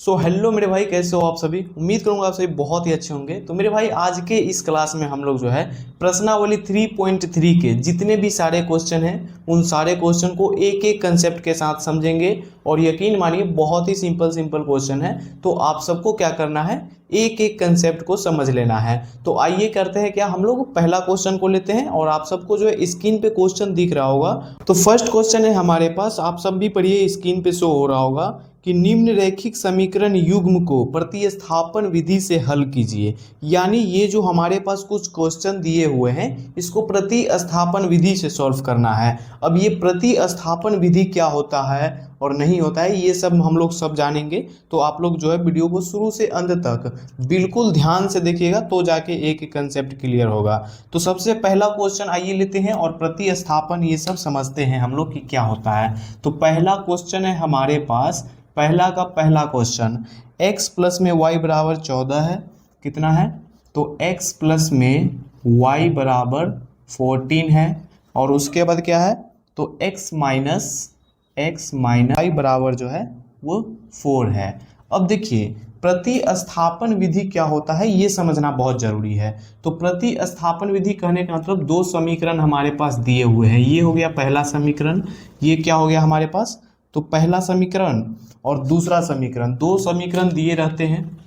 So hello मेरे भाई, कैसे हो आप सभी। उम्मीद करूंगा आप सभी बहुत ही अच्छे होंगे। तो मेरे भाई आज के इस क्लास में हम लोग जो है प्रश्नावली 3.3 के जितने भी सारे क्वेश्चन हैं उन सारे क्वेश्चन को एक एक कंसेप्ट के साथ समझेंगे। और यकीन मानिए बहुत ही सिंपल सिंपल क्वेश्चन है, तो आप सबको क्या करना है, एक एक कंसेप्ट को समझ लेना है। तो आइए करते हैं क्या, हम लोग पहला क्वेश्चन को लेते हैं और आप सबको जो है स्क्रीन पे क्वेश्चन दिख रहा होगा। तो फर्स्ट क्वेश्चन है हमारे पास, आप सब भी पढ़िए, स्क्रीन पे शो हो रहा होगा कि निम्न रैखिक समीकरण युग्म को प्रतिस्थापन विधि से हल कीजिए। यानी ये जो हमारे पास कुछ क्वेश्चन दिए हुए हैं इसको प्रतिस्थापन विधि से सॉल्व करना है। अब ये प्रतिस्थापन विधि क्या होता है और नहीं होता है ये सब हम लोग सब जानेंगे। तो आप लोग जो है वीडियो को शुरू से अंत तक बिल्कुल ध्यान से देखिएगा तो जाके एक एक कंसेप्ट क्लियर होगा। तो सबसे पहला क्वेश्चन आइए लेते हैं और प्रतिस्थापन ये सब समझते हैं हम लोग कि क्या होता है। तो पहला क्वेश्चन है हमारे पास, पहला का पहला क्वेश्चन, x प्लस में y बराबर 14 है, कितना है तो x प्लस में y बराबर 14 है। और उसके बाद क्या है तो x माइनस y बराबर जो है वो 4 है। अब देखिए प्रतिस्थापन विधि क्या होता है ये समझना बहुत जरूरी है। तो प्रतिस्थापन विधि कहने का मतलब दो समीकरण हमारे पास दिए हुए हैं, ये हो गया पहला समीकरण, ये क्या हो गया हमारे पास तो पहला समीकरण और दूसरा समीकरण, दो समीकरण दिए रहते हैं।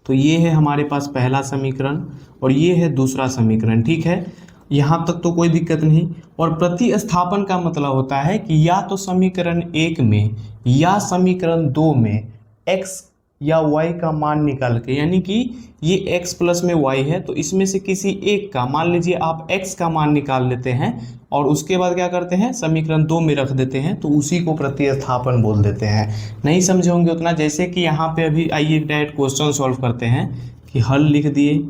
तो ये है हमारे पास पहला समीकरण और ये है दूसरा समीकरण, ठीक है, यहाँ तक तो कोई दिक्कत नहीं। और प्रतिस्थापन का मतलब होता है कि या तो समीकरण 1 में या समीकरण 2 में x या y का मान निकाल के, यानी कि ये x प्लस में y है तो इसमें से किसी एक का, मान लीजिए आप x का मान निकाल लेते हैं और उसके बाद क्या करते हैं समीकरण 2 में रख देते हैं, तो उसी को प्रतिस्थापन बोल देते हैं। नहीं समझे होंगे उतना, जैसे कि यहाँ पे अभी आइए डायरेक्ट क्वेश्चन सॉल्व करते हैं कि हल लिख दिए,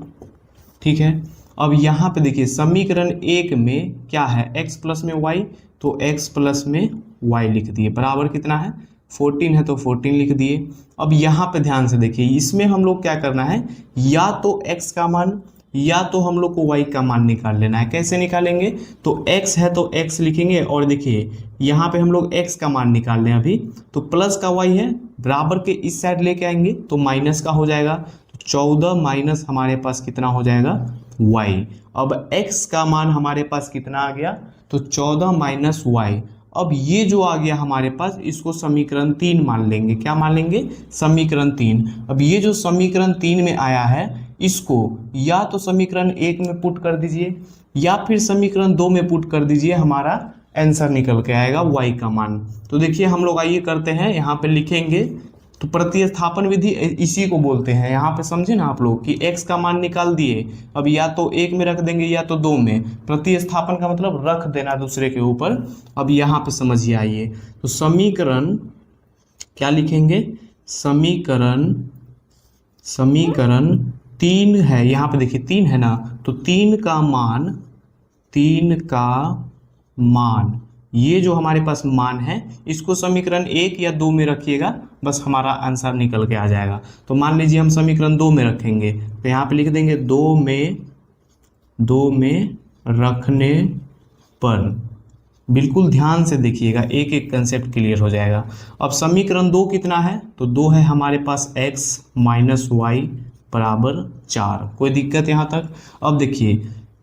ठीक है। अब यहाँ पे देखिए समीकरण 1 में क्या है x प्लस में y, तो x प्लस में y लिख दिए, बराबर कितना है 14 है तो 14 लिख दिए। अब यहाँ पे ध्यान से देखिए, इसमें हम लोग क्या करना है, या तो x का मान या तो हम लोग को y का मान निकाल लेना है। कैसे निकालेंगे तो x है तो x लिखेंगे और देखिए यहाँ पे हम लोग x का मान निकाल लें अभी, तो प्लस का y है बराबर के इस साइड लेके आएंगे तो माइनस का हो जाएगा, तो 14 माइनस हमारे पास कितना हो जाएगा y। अब x का मान हमारे पास कितना आ गया तो 14 माइनस y। अब ये जो आ गया हमारे पास इसको समीकरण 3 मान लेंगे, क्या मान लेंगे समीकरण 3। अब ये जो समीकरण 3 में आया है इसको या तो समीकरण 1 में पुट कर दीजिए या फिर समीकरण 2 में पुट कर दीजिए, हमारा आंसर निकल के आएगा y का मान। तो देखिए हम लोग आइए करते हैं, यहाँ पे लिखेंगे तो प्रतिस्थापन विधि इसी को बोलते हैं। यहाँ पे समझे ना आप लोग कि x का मान निकाल दिए, अब या तो 1 में रख देंगे या तो 2 में, प्रतिस्थापन का मतलब रख देना दूसरे के ऊपर। अब यहाँ पे समझिए आइए, तो समीकरण क्या लिखेंगे, समीकरण 3 है, यहाँ पे देखिए 3 है ना, तो 3 का मान ये जो हमारे पास मान है इसको समीकरण 1 या 2 में रखिएगा, बस हमारा आंसर निकल के आ जाएगा। तो मान लीजिए हम समीकरण 2 में रखेंगे तो यहाँ पे लिख देंगे 2 में रखने पर, बिल्कुल ध्यान से देखिएगा एक एक कंसेप्ट क्लियर हो जाएगा। अब समीकरण 2 कितना है तो 2 है हमारे पास x माइनस वाई बराबर 4, कोई दिक्कत यहाँ तक। अब देखिए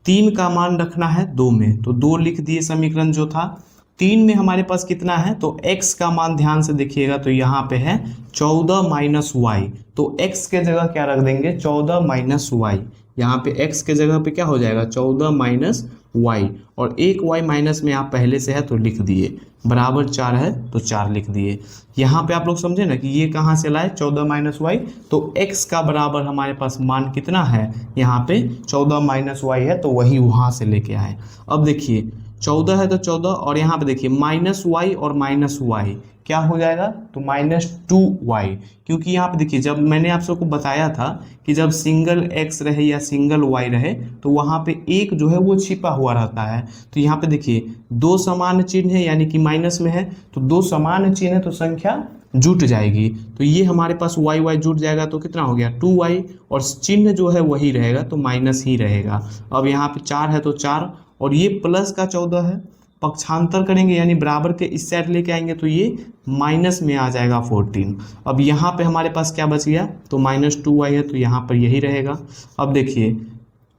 3 का मान रखना है 2 में, तो 2 लिख दिए समीकरण जो था। 3 में हमारे पास कितना है तो x का मान ध्यान से देखिएगा तो यहाँ पे है 14 माइनस वाई, तो x के जगह क्या रख देंगे 14 माइनस वाई, यहाँ पे x के जगह पे क्या हो जाएगा 14 माइनस वाई, और एक y माइनस में आप पहले से है तो लिख दिए, बराबर 4 है तो 4 लिख दिए। यहाँ पे आप लोग समझे ना कि ये कहाँ से लाए 14 माइनस वाई, तो x का बराबर हमारे पास मान कितना है यहाँ पे 14 माइनस वाई है तो वही वहाँ से लेके आए। अब देखिए 14 है तो 14 और यहाँ पे देखिए माइनस वाई और माइनस वाई क्या हो जाएगा तो -2y, क्योंकि यहाँ पे देखिए जब मैंने आप सबको बताया था कि जब सिंगल x रहे या सिंगल y रहे तो वहाँ पे एक जो है वो छिपा हुआ रहता है। तो यहाँ पे देखिए दो समान चिन्ह है यानी कि माइनस में है, तो दो समान चिन्ह है तो संख्या जुट जाएगी, तो ये हमारे पास y जुट जाएगा तो कितना हो गया 2y, और चिन्ह जो है वही रहेगा तो माइनस ही रहेगा। अब यहाँ पे 4 है तो 4 और ये प्लस का 14 है, पक्षांतर करेंगे यानी बराबर के इस साइड लेके आएंगे तो ये माइनस में आ जाएगा 14। अब यहाँ पे हमारे पास क्या बच गया, तो -2y है तो यहाँ पर यही रहेगा। अब देखिए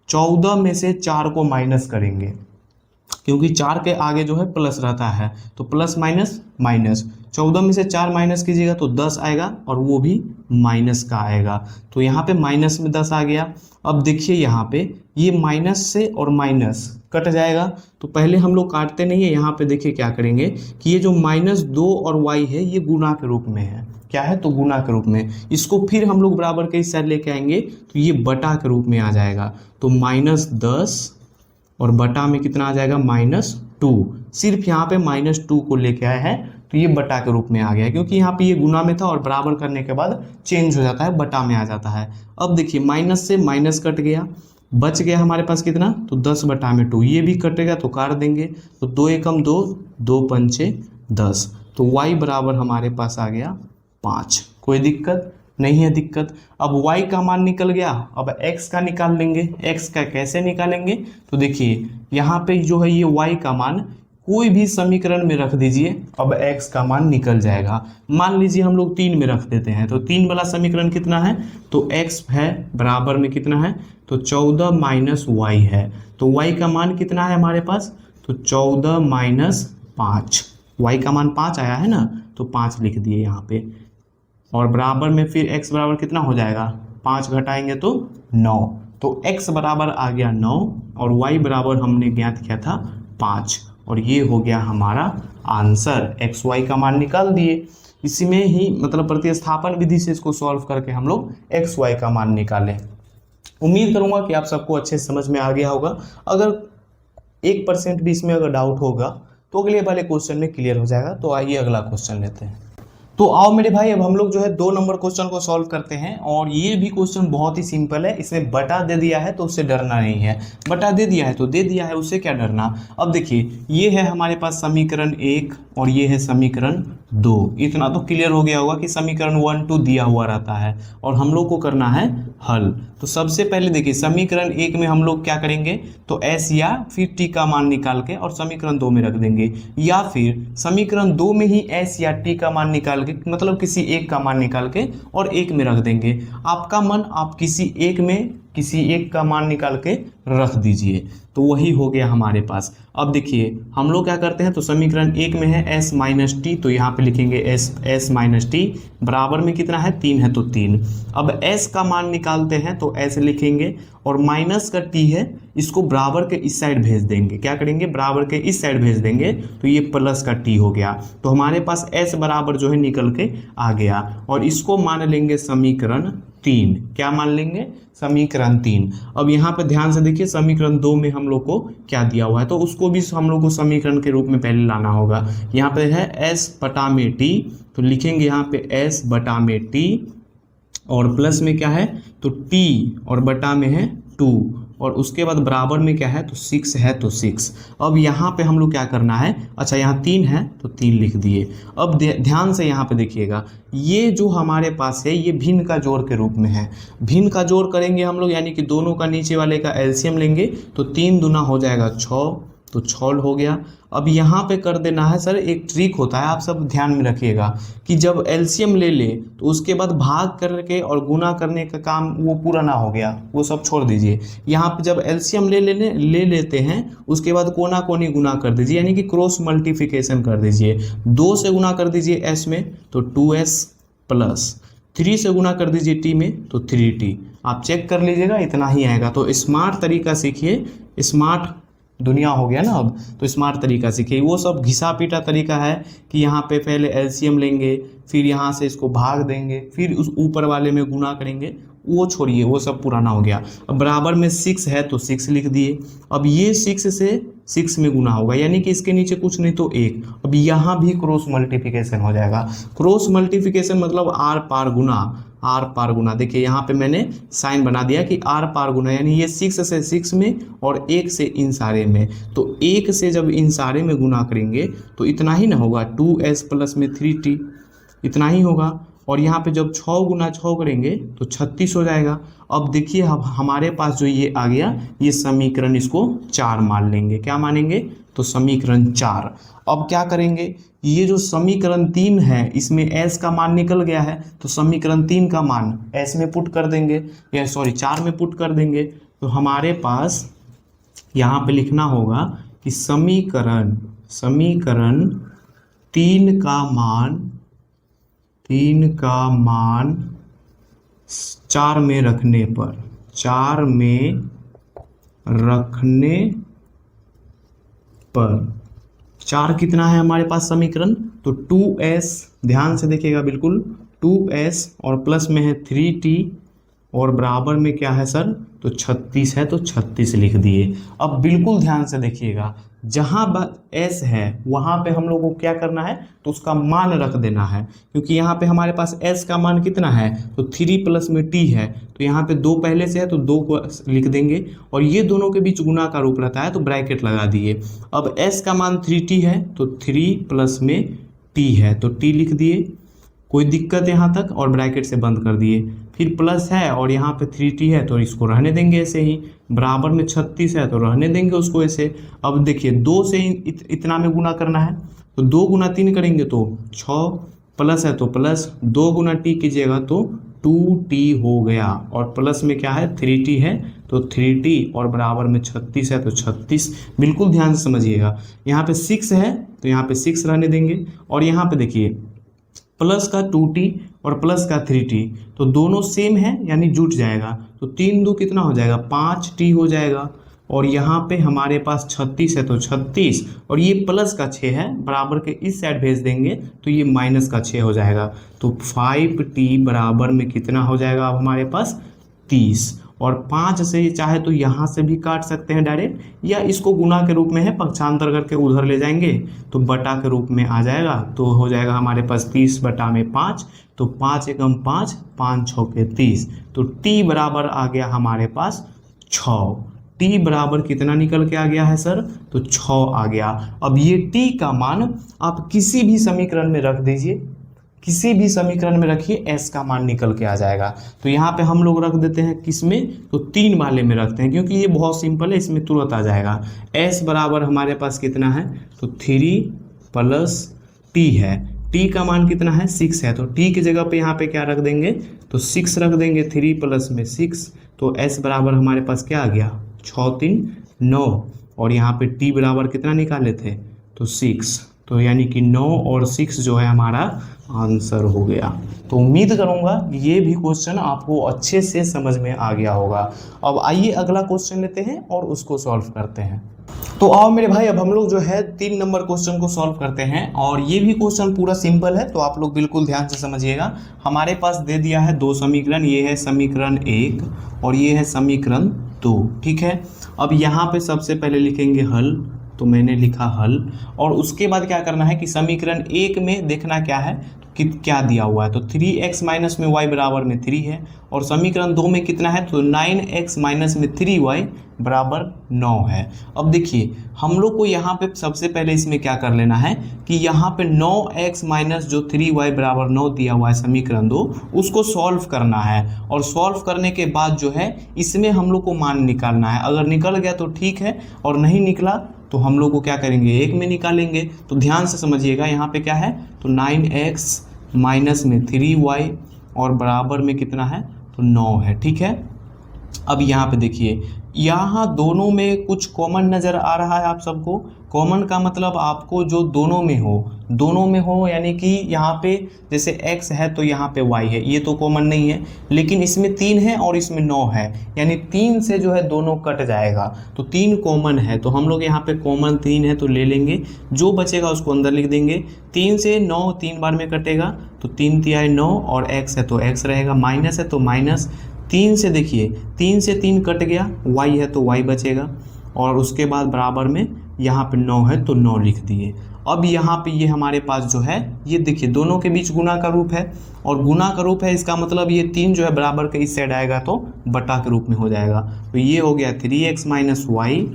14 में से 4 को माइनस करेंगे क्योंकि 4 के आगे जो है प्लस रहता है, तो प्लस माइनस माइनस, 14 में से 4 माइनस कीजिएगा तो 10 आएगा और वो भी माइनस का आएगा, तो यहाँ पे माइनस में 10 आ गया। अब देखिए यहाँ पे ये माइनस से और माइनस कट जाएगा, तो पहले हम लोग काटते नहीं है, यहाँ पे देखिए क्या करेंगे कि ये जो -2 और y है ये गुना के रूप में है, क्या है तो गुना के रूप में, इसको फिर हम लोग बराबर के इस साइड लेके आएंगे तो ये बटा के रूप में आ जाएगा, तो -10 और बटा में कितना आ जाएगा -2, सिर्फ यहाँ पे -2 को लेके आया है तो ये बटा के रूप में आ गया, क्योंकि यहाँ पे ये गुना में था और बराबर करने के बाद चेंज हो जाता है, बटा में आ जाता है। अब देखिए माइनस से माइनस कट गया, बच गया हमारे पास कितना, तो 10/2, ये भी कटेगा तो काट देंगे, तो 2 एकम 2, 2 पंचे 10, तो y बराबर हमारे पास आ गया 5। कोई दिक्कत नहीं है दिक्कत। अब y का मान निकल गया, अब x का निकाल लेंगे। x का कैसे निकालेंगे, तो देखिए यहाँ पे जो है ये y का मान कोई भी समीकरण में रख दीजिए, अब x का मान निकल जाएगा। मान लीजिए हम लोग 3 में रख देते हैं, तो 3 वाला समीकरण कितना है, तो x है बराबर में कितना है, तो 14 - y है, तो y का मान कितना है हमारे पास, तो 14 - 5, y का मान 5 आया है ना, तो 5 लिख दिए यहाँ पे, और बराबर में फिर x बराबर कितना हो जाएगा, 5 घटाएंगे तो 9, तो x बराबर आ गया 9 और y बराबर हमने ज्ञात किया था 5, और ये हो गया हमारा आंसर। x y का मान निकाल दिए, इसी में ही मतलब प्रतिस्थापन विधि से इसको सॉल्व करके हम लोग x y का मान निकालें। उम्मीद करूंगा कि आप सबको अच्छे समझ में आ गया होगा। अगर 1% भी इसमें अगर डाउट होगा तो अगले वाले क्वेश्चन में क्लियर हो जाएगा। तो आइए अगला क्वेश्चन लेते हैं। तो आओ मेरे भाई अब हम लोग जो है 2 नंबर क्वेश्चन को सॉल्व करते हैं, और ये भी क्वेश्चन बहुत ही सिंपल है। इसमें बटा दे दिया है तो उससे डरना नहीं है, बटा दे दिया है तो दे दिया है, उससे क्या डरना। अब देखिए ये है हमारे पास समीकरण 1 और ये है समीकरण 2, इतना तो क्लियर हो गया होगा कि समीकरण 1 2 दिया हुआ रहता है और हम लोग को करना है हल। तो सबसे पहले देखिए समीकरण 1 में हम लोग क्या करेंगे, तो s या फिर t का मान निकाल के और समीकरण 2 में रख देंगे, या फिर समीकरण 2 में ही s या t का मान निकाल के, मतलब किसी एक का मान निकाल के और एक में रख देंगे। आपका मन आप किसी एक का मान निकाल के रख दीजिए, तो वही हो गया हमारे पास। अब देखिए हम लोग क्या करते हैं, तो समीकरण 1 में है s - t, तो यहाँ पे लिखेंगे s - t बराबर में कितना है 3 है तो 3। अब s का मान निकालते हैं तो s लिखेंगे और माइनस का t है, इसको बराबर के इस साइड भेज देंगे। क्या करेंगे, बराबर के इस साइड भेज देंगे तो ये प्लस का t हो गया, तो हमारे पास s बराबर जो है निकल के आ गया, और इसको मान लेंगे समीकरण 3। क्या मान लेंगे, समीकरण 3। अब यहाँ पे ध्यान से देखिए समीकरण 2 में हम लोग को क्या दिया हुआ है, तो उसको भी हम लोग को समीकरण के रूप में पहले लाना होगा। यहाँ पे है s/t, तो लिखेंगे यहाँ पे s/t, और प्लस में क्या है तो t, और बटा में है 2, और उसके बाद बराबर में क्या है तो 6 है तो 6। अब यहाँ पे हम लोग क्या करना है, अच्छा यहाँ 3 है तो 3 लिख दिए। अब ध्यान से यहाँ पे देखिएगा, ये जो हमारे पास है ये भिन्न का जोड़ के रूप में है। भिन्न का जोड़ करेंगे हम लोग, यानी कि दोनों का नीचे वाले का एलसीएम लेंगे, तो 3 दूना हो जाएगा 6, तो 6 हो गया। अब यहाँ पे कर देना है सर, एक ट्रिक होता है आप सब ध्यान में रखिएगा कि जब एलसीएम ले ले तो उसके बाद भाग करके और गुना करने का काम वो पूरा ना हो गया, वो सब छोड़ दीजिए। यहाँ पे जब एलसीएम ले लेते हैं उसके बाद कोना कोनी गुना कर दीजिए, यानी कि क्रॉस मल्टीप्लिकेशन कर दीजिए। 2 से गुना कर दीजिए s में तो 2s प्लस 3 से गुना कर दीजिए t में तो 3t। आप चेक कर लीजिएगा, इतना ही आएगा। तो स्मार्ट तरीका सीखिए, स्मार्ट दुनिया हो गया ना अब, तो स्मार्ट तरीका सीखिए। वो सब घिसा पीटा तरीका है कि यहाँ पे पहले एलसीएम लेंगे, फिर यहाँ से इसको भाग देंगे, फिर उस ऊपर वाले में गुना करेंगे, वो छोड़िए, वो सब पुराना हो गया। अब बराबर में 6 है तो 6 लिख दिए। अब ये 6 से 6 में गुना होगा, यानी कि इसके नीचे कुछ नहीं तो 1। अब यहाँ भी क्रॉस मल्टीप्लिकेशन हो जाएगा। क्रॉस मल्टीप्लिकेशन मतलब आर पार गुना। देखिए यहाँ पे मैंने साइन बना दिया कि आर पार गुना, यानी ये 6 से 6 में और 1 से इन सारे में, तो 1 से जब इन सारे में गुना करेंगे तो इतना ही ना होगा, 2s प्लस में 3t, इतना ही होगा। और यहाँ पे जब 6 गुना 6 करेंगे तो 36 हो जाएगा। अब देखिए अब हमारे पास जो ये आ गया, ये समीकरण इसको 4 मान लेंगे। क्या मानेंगे? तो समीकरण 4। अब क्या करेंगे, ये जो समीकरण 3 है इसमें s का मान निकल गया है, तो समीकरण 3 का मान s में पुट कर देंगे, या सॉरी 4 में पुट कर देंगे। तो हमारे पास यहाँ पे लिखना होगा कि समीकरण 3 का मान 4 में रखने पर 4 कितना है हमारे पास समीकरण, तो 2s, ध्यान से देखिएगा बिल्कुल, 2s और प्लस में है 3t और बराबर में क्या है सर, तो 36 है, तो 36 लिख दिए। अब बिल्कुल ध्यान से देखिएगा, जहाँ s है वहाँ पे हम लोग को क्या करना है, तो उसका मान रख देना है, क्योंकि यहाँ पे हमारे पास s का मान कितना है, तो 3 प्लस में t है, तो यहाँ पे 2 पहले से है तो 2 को लिख देंगे, और ये दोनों के बीच गुना का रूप रहता है तो ब्रैकेट लगा दिए। अब s का मान 3t है तो 3 प्लस में t है तो t लिख दिए, कोई दिक्कत यहाँ तक, और ब्रैकेट से बंद कर दिए। फिर प्लस है और यहाँ पे 3t है तो इसको रहने देंगे ऐसे ही, बराबर में 36 है तो रहने देंगे उसको ऐसे। अब देखिए 2 से इतना में गुना करना है, तो 2 गुना 3 करेंगे तो 6, प्लस है तो प्लस 2 गुना t कीजिएगा तो 2t हो गया, और प्लस में क्या है 3t है तो 3t, और बराबर में 36 है तो 36। बिल्कुल ध्यान से समझिएगा, यहाँ पे 6 है तो यहाँ पे 6 रहने देंगे, और यहाँ पे देखिए प्लस का 2t और प्लस का 3t, तो दोनों सेम है यानी जुट जाएगा, तो 3 2 कितना हो जाएगा, 5t हो जाएगा। और यहाँ पे हमारे पास 36 है तो 36, और ये प्लस का 6 है, बराबर के इस साइड भेज देंगे तो ये माइनस का 6 हो जाएगा, तो 5t बराबर में कितना हो जाएगा अब हमारे पास 30। और 5 से चाहे तो यहाँ से भी काट सकते हैं डायरेक्ट, या इसको गुना के रूप में है पक्षांतर करके उधर ले जाएंगे तो बटा के रूप में आ जाएगा, तो हो जाएगा हमारे पास 30 बटा में 5, तो 5 एकम 5, 5 6 के 30, तो t बराबर आ गया हमारे पास 6। t बराबर कितना निकल के आ गया है सर, तो 6 आ गया। अब ये t का मान आप किसी भी समीकरण में रख दीजिए, किसी भी समीकरण में रखिए, s का मान निकल के आ जाएगा। तो यहाँ पे हम लोग रख देते हैं किस में, तो 3 वाले में रखते हैं, क्योंकि ये बहुत सिंपल है, इसमें तुरंत आ जाएगा। s बराबर हमारे पास कितना है, तो 3 प्लस t है, t का मान कितना है 6 है, तो t की जगह पे यहाँ पे क्या रख देंगे, तो 6 रख देंगे, 3 प्लस में 6, तो s बराबर हमारे पास क्या आ गया, 6 3 9, और यहाँ पे t बराबर कितना निकाले थे, तो 6, तो यानी कि 9 और 6 जो है हमारा आंसर हो गया। तो उम्मीद करूंगा ये भी क्वेश्चन आपको अच्छे से समझ में आ गया होगा। अब आइए अगला क्वेश्चन लेते हैं और उसको सॉल्व करते हैं। तो आओ मेरे भाई, अब हम लोग जो है 3 नंबर क्वेश्चन को सॉल्व करते हैं, और ये भी क्वेश्चन पूरा सिंपल है, तो आप लोग बिल्कुल ध्यान से समझिएगा। हमारे पास दे दिया है 2 समीकरण, ये है समीकरण 1 और ये है समीकरण 2, ठीक है। अब यहाँ पे सबसे पहले लिखेंगे हल, तो मैंने लिखा हल, और उसके बाद क्या करना है कि समीकरण 1 में देखना क्या है कि क्या दिया हुआ है, तो 3x माइनस में y बराबर में 3 है, और समीकरण 2 में कितना है, तो 9x माइनस में 3y बराबर 9 है। अब देखिए हम लोग को यहाँ पे सबसे पहले इसमें क्या कर लेना है कि यहाँ पे 9x माइनस जो 3y बराबर 9 दिया हुआ है समीकरण 2, उसको सॉल्व करना है, और सॉल्व करने के बाद जो है इसमें हम लोग को मान निकालना है। अगर निकल गया तो ठीक है, और नहीं निकला तो हम लोग को क्या करेंगे, 1 में निकालेंगे। तो ध्यान से समझिएगा, यहाँ पे क्या है, तो 9x माइनस में 3y और बराबर में कितना है, तो 9 है, ठीक है। अब यहाँ पे देखिए, यहाँ दोनों में कुछ कॉमन नज़र आ रहा है आप सबको। कॉमन का मतलब आपको जो दोनों में हो, यानी कि यहाँ पे जैसे x है तो यहाँ पे y है, ये तो कॉमन नहीं है, लेकिन इसमें 3 है और इसमें 9 है, यानी 3 से जो है दोनों कट जाएगा, तो 3 कॉमन है, तो हम लोग यहाँ पे कॉमन 3 है तो ले लेंगे, जो बचेगा उसको अंदर लिख देंगे। 3 से 9 3 बार में कटेगा, तो 3 तिहाई 9, और x है तो x रहेगा, माइनस है तो माइनस। 3 से देखिए 3 से 3 कट गया, y है तो y बचेगा, और उसके बाद बराबर में यहाँ पे 9 है तो 9 लिख दिए। अब यहाँ पे ये हमारे पास जो है, ये देखिए दोनों के बीच गुना का रूप है, और गुना का रूप है इसका मतलब ये 3 जो है बराबर के इस साइड आएगा तो बटा के रूप में हो जाएगा, तो ये हो गया 3x माइनस वाई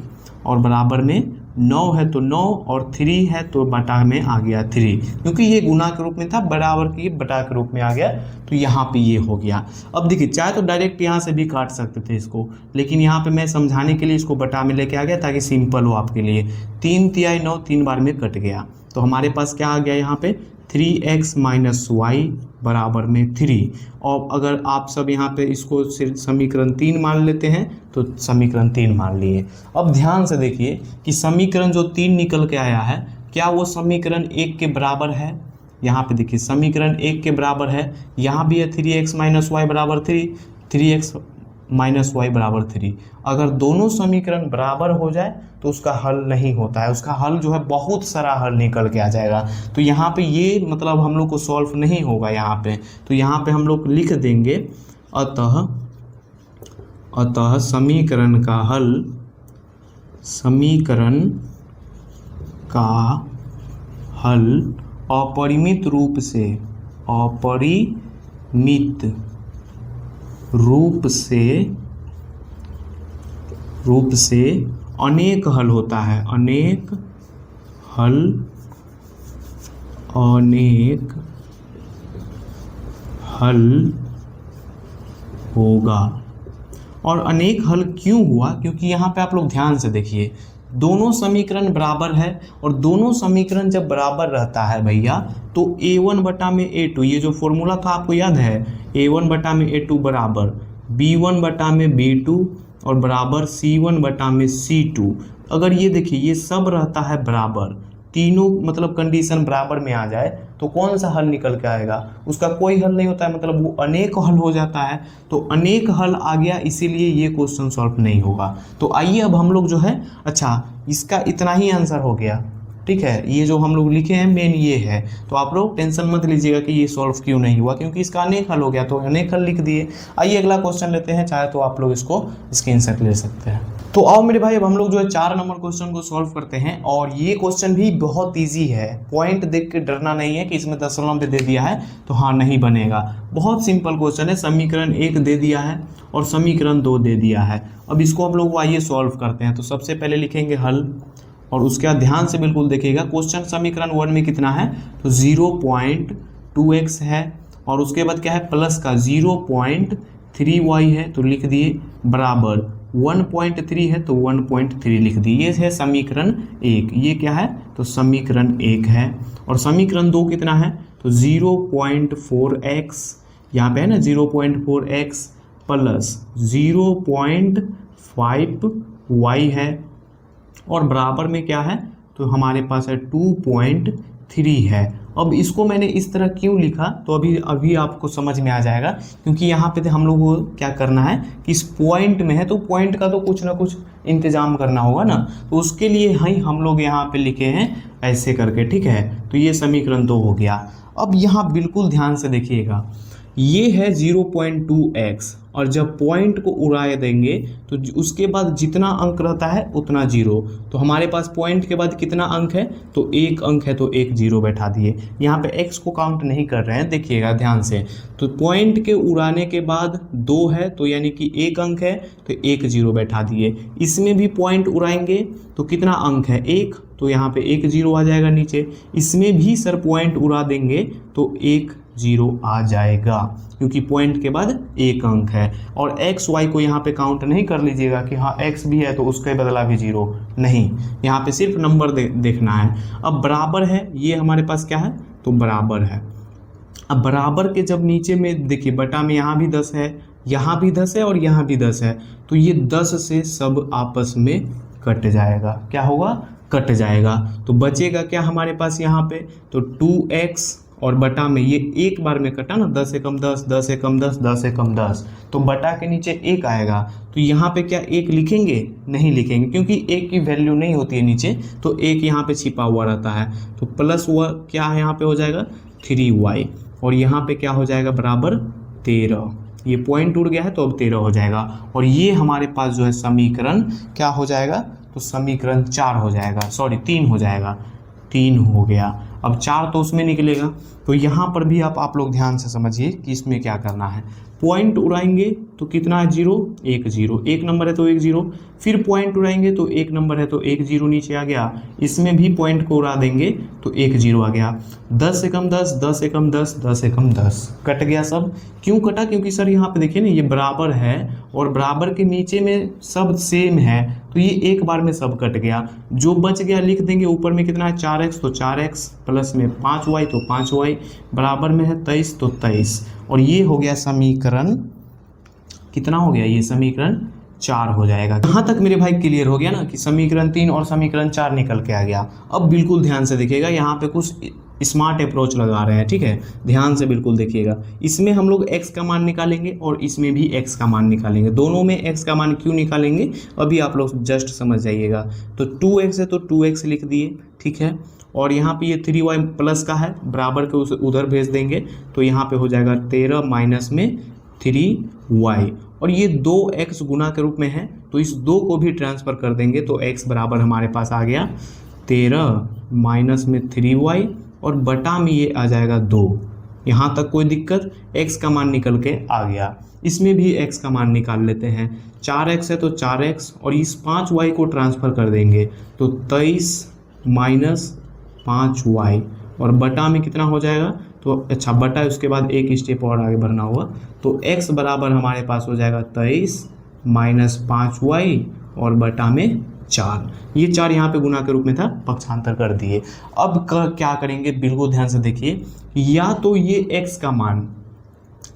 और बराबर में 9 है तो 9 और 3 है तो बटा में आ गया 3, क्योंकि ये गुना के रूप में था, बराबर की बटा के रूप में आ गया, तो यहाँ पे ये हो गया। अब देखिए चाहे तो डायरेक्ट यहाँ से भी काट सकते थे इसको, लेकिन यहाँ पे मैं समझाने के लिए इसको बटा में लेके आ गया ताकि सिंपल हो आपके लिए। 3 तिहाई 9 3 बार में कट गया, तो हमारे पास क्या आ गया यहाँ पे 3x माइनस वाई बराबर में 3। और अगर आप सब यहाँ पे इसको सिर्फ समीकरण 3 मान लेते हैं तो समीकरण 3 मान लिए। अब ध्यान से देखिए कि समीकरण जो 3 निकल के आया है क्या वो समीकरण 1 के बराबर है। यहाँ पे देखिए समीकरण 1 के बराबर है, यहाँ भी है 3x माइनस वाई बराबर 3, 3x माइनस वाई बराबर 3। अगर दोनों समीकरण बराबर हो जाए तो उसका हल नहीं होता है, उसका हल जो है बहुत सारा हल निकल के आ जाएगा। तो यहाँ पे ये मतलब हम लोग को सॉल्व नहीं होगा यहाँ पे, तो यहाँ पे हम लोग लिख देंगे अतः समीकरण का हल अपरिमित रूप से अनेक हल होता है, अनेक हल होगा। और अनेक हल क्यों हुआ, क्योंकि यहाँ पे आप लोग ध्यान से देखिए दोनों समीकरण बराबर है, और दोनों समीकरण जब बराबर रहता है भैया तो a1 बटा में a2, ये जो फॉर्मूला था आपको याद है, a1 बटा में a2 बराबर b1 बटा में b2 और बराबर c1 बटा में c2। अगर ये देखिए ये सब रहता है बराबर, तीनों मतलब कंडीशन बराबर में आ जाए तो कौन सा हल निकल के आएगा, उसका कोई हल नहीं होता है, मतलब वो अनेक हल हो जाता है। तो अनेक हल आ गया, इसीलिए ये क्वेश्चन सॉल्व नहीं होगा। तो आइए अब हम लोग जो है, अच्छा इसका इतना ही आंसर हो गया, ठीक है, ये जो हम लोग लिखे हैं मेन ये है। तो आप लोग टेंशन मत लीजिएगा कि ये सॉल्व क्यों नहीं हुआ, क्योंकि इसका अनेक हल हो गया, तो अनेक हल लिख दिए। आइए अगला क्वेश्चन लेते हैं, चाहे तो आप लोग इसको स्क्रीनशॉट ले सकते हैं। तो आओ मेरे भाई अब हम लोग जो है 4 नंबर क्वेश्चन को सॉल्व करते हैं, और ये क्वेश्चन भी बहुत ईजी है। पॉइंट देख के डरना नहीं है कि इसमें दशमलव में दे दिया है तो हाँ नहीं बनेगा, बहुत सिंपल क्वेश्चन है। समीकरण 1 दे दिया है और समीकरण 2 दे दिया है। अब इसको हम लोग आइए सॉल्व करते हैं। तो सबसे पहले लिखेंगे हल, और उसके बाद ध्यान से बिल्कुल देखिएगा क्वेश्चन समीकरण 1 में कितना है तो 0.2x है, और उसके बाद क्या है प्लस का 0.3y है तो लिख दिए, बराबर 1.3 है तो 1.3 लिख दिए। ये है समीकरण 1, ये क्या है तो समीकरण 1 है। और समीकरण 2 कितना है तो 0.4x, यहाँ पे है ना 0.4x प्लस 0.5y है, और बराबर में क्या है तो हमारे पास है 2.3 है। अब इसको मैंने इस तरह क्यों लिखा तो अभी आपको समझ में आ जाएगा, क्योंकि यहाँ पे हम लोग को क्या करना है कि इस पॉइंट में है तो पॉइंट का तो कुछ ना कुछ इंतजाम करना होगा ना, तो उसके लिए ही हम लोग यहाँ पे लिखे हैं ऐसे करके, ठीक है। तो ये समीकरण 2 हो गया। अब यहाँ बिल्कुल ध्यान से देखिएगा, ये है 0.2x, और जब पॉइंट को उड़ा देंगे तो उसके बाद जितना अंक रहता है उतना 0। तो हमारे पास पॉइंट के बाद कितना अंक है तो 1 अंक है, तो 1 0 बैठा दिए। यहाँ पे x को काउंट नहीं कर रहे हैं, देखिएगा ध्यान से। तो पॉइंट के उड़ाने के बाद 2 है तो यानी कि 1 अंक है, तो 1 0 बैठा दिए। इसमें भी पॉइंट उड़ाएंगे तो कितना अंक है 1, तो यहाँ पे 1 0 आ जाएगा नीचे। इसमें भी सर पॉइंट उड़ा देंगे तो 1 0 आ जाएगा, क्योंकि पॉइंट के बाद 1 अंक है। और x y को यहाँ पे काउंट नहीं कर लीजिएगा कि हाँ x भी है तो उसके बदला भी 0 नहीं, यहाँ पे सिर्फ नंबर देखना है। अब बराबर है, ये हमारे पास क्या है तो बराबर है। अब बराबर के जब नीचे में देखिए बटा में यहाँ भी 10 है, यहाँ भी 10 है और यहाँ भी 10 है, तो ये 10 से सब आपस में कट जाएगा। क्या होगा कट जाएगा, तो बचेगा क्या हमारे पास यहाँ पे तो 2x, और बटा में ये एक बार में कटा ना, 10 एकम 10, 10 एकम 10, 10 एकम 10, तो बटा के नीचे 1 आएगा। तो यहाँ पे क्या 1 लिखेंगे नहीं लिखेंगे, क्योंकि 1 की वैल्यू नहीं होती है नीचे, तो 1 यहाँ पे छिपा हुआ रहता है। तो प्लस हुआ क्या है यहाँ पे हो जाएगा 3y, और यहाँ पे क्या हो जाएगा बराबर 13। ये पॉइंट उड़ गया है तो अब 13 हो जाएगा, और ये हमारे पास जो है समीकरण क्या हो जाएगा तो समीकरण 4 हो जाएगा, सॉरी 3 हो जाएगा, 3 हो गया। अब 4 तो उसमें निकलेगा, तो यहाँ पर भी आप लोग ध्यान से समझिए कि इसमें क्या करना है। पॉइंट उड़ाएंगे तो कितना है, 0 1 0, एक नंबर है तो 1 0, फिर पॉइंट उड़ाएंगे तो एक नंबर है तो 1 0 नीचे आ गया, इसमें भी पॉइंट को उड़ा देंगे तो 1 0 आ गया। 10 एकम 10, 10 एकम 10, 10 एकम 10, कट गया सब। क्यों कटा? क्योंकि सर यहाँ पे देखिए ना ये बराबर है और बराबर के नीचे में सब सेम है, तो ये एक बार में सब कट गया। जो बच गया लिख देंगे, ऊपर में कितना है 4x, तो 4x प्लस में 5y, तो 5y बराबर में है 23, तो 23। और ये हो गया समीकरण, कितना हो गया, ये समीकरण 4 हो जाएगा। यहाँ तक मेरे भाई क्लियर हो गया ना कि समीकरण 3 और समीकरण 4 निकल के आ गया। अब बिल्कुल ध्यान से देखिएगा, यहाँ पे कुछ स्मार्ट अप्रोच लगा रहे हैं, ठीक है, ध्यान से बिल्कुल देखिएगा। इसमें हम लोग x का मान निकालेंगे और इसमें भी x का मान निकालेंगे। दोनों में x का मान क्यों निकालेंगे अभी आप लोग जस्ट समझ जाइएगा। तो 2x है तो 2x लिख दिए, ठीक है, और यहाँ पे ये 3y प्लस का है, बराबर के उसे उधर भेज देंगे, तो यहाँ पे हो जाएगा 13 माइनस में 3y, और ये 2x गुना के रूप में है, तो इस 2 को भी ट्रांसफ़र कर देंगे, तो x बराबर हमारे पास आ गया 13 माइनस में 3y, और बटा में ये आ जाएगा 2। यहाँ तक कोई दिक्कत? x का मान निकल के आ गया। इसमें भी x का मान निकाल लेते हैं। 4x है तो 4x, और इस 5y को ट्रांसफ़र कर देंगे, तो 23 माइनस 5y, और बटा में कितना हो जाएगा, तो अच्छा बटा उसके बाद एक स्टेप और आगे बढ़ना होगा, तो x बराबर हमारे पास हो जाएगा 23 माइनस 5y, और बटा में 4। ये 4 यहाँ पे गुना के रूप में था, पक्षांतर कर दिए। अब क्या करेंगे, बिल्कुल ध्यान से देखिए, या तो ये x का मान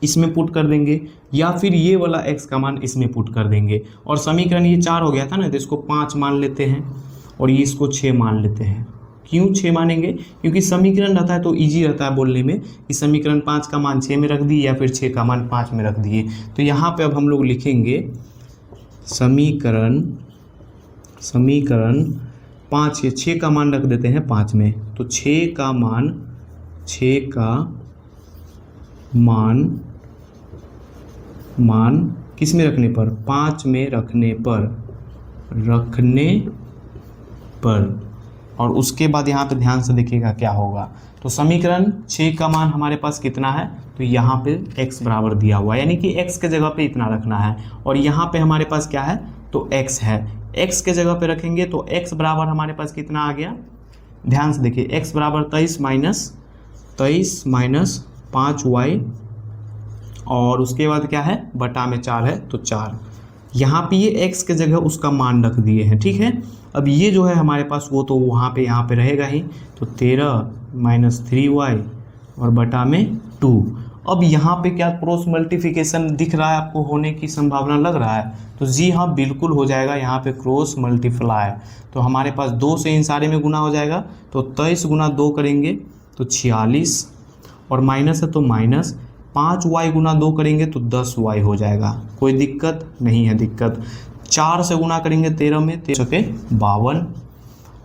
इसमें पुट कर देंगे, या फिर ये वाला x का मान इसमें पुट कर देंगे। और समीकरण ये 4 हो गया था ना, तो इसको 5 मान लेते हैं और ये इसको 6 मान लेते हैं। क्यों 6 मानेंगे? क्योंकि समीकरण रहता है तो इजी रहता है बोलने में कि समीकरण 5 का मान 6 में रख दिए या फिर 6 का मान 5 में रख दिए। तो यहाँ पे अब हम लोग लिखेंगे समीकरण 5, 6 का मान रख देते हैं 5 में, तो 6 का मान किस में रखने पर, 5 में रखने पर, और उसके बाद यहाँ पे ध्यान से देखिएगा क्या होगा। तो समीकरण 6 का मान हमारे पास कितना है, तो यहाँ पे x बराबर दिया हुआ है, यानी कि x के जगह पे इतना रखना है, और यहाँ पे हमारे पास क्या है, तो x है, x के जगह पे रखेंगे तो x बराबर हमारे पास कितना आ गया, ध्यान से देखिए, x बराबर 23 माइनस 5y, और उसके बाद क्या है, बटा में 4 है तो 4। यहाँ पे ये x के जगह उसका मान रख दिए हैं, ठीक है। अब ये जो है हमारे पास वो तो वहाँ पे यहाँ पे रहेगा ही, तो 13 माइनस 3y, और बटा में 2। अब यहाँ पे क्या क्रॉस मल्टीप्लिकेशन दिख रहा है आपको, होने की संभावना लग रहा है, तो जी हाँ बिल्कुल हो जाएगा, यहाँ पे क्रॉस मल्टीप्लाई। तो हमारे पास 2 से इन सारे में गुना हो जाएगा, तो 23 गुना 2 करेंगे तो 46, और माइनस है तो माइनस 5y गुना 2 करेंगे तो 10y हो जाएगा। कोई दिक्कत नहीं है, दिक्कत 4 से गुना करेंगे 13 में, 13 के 52,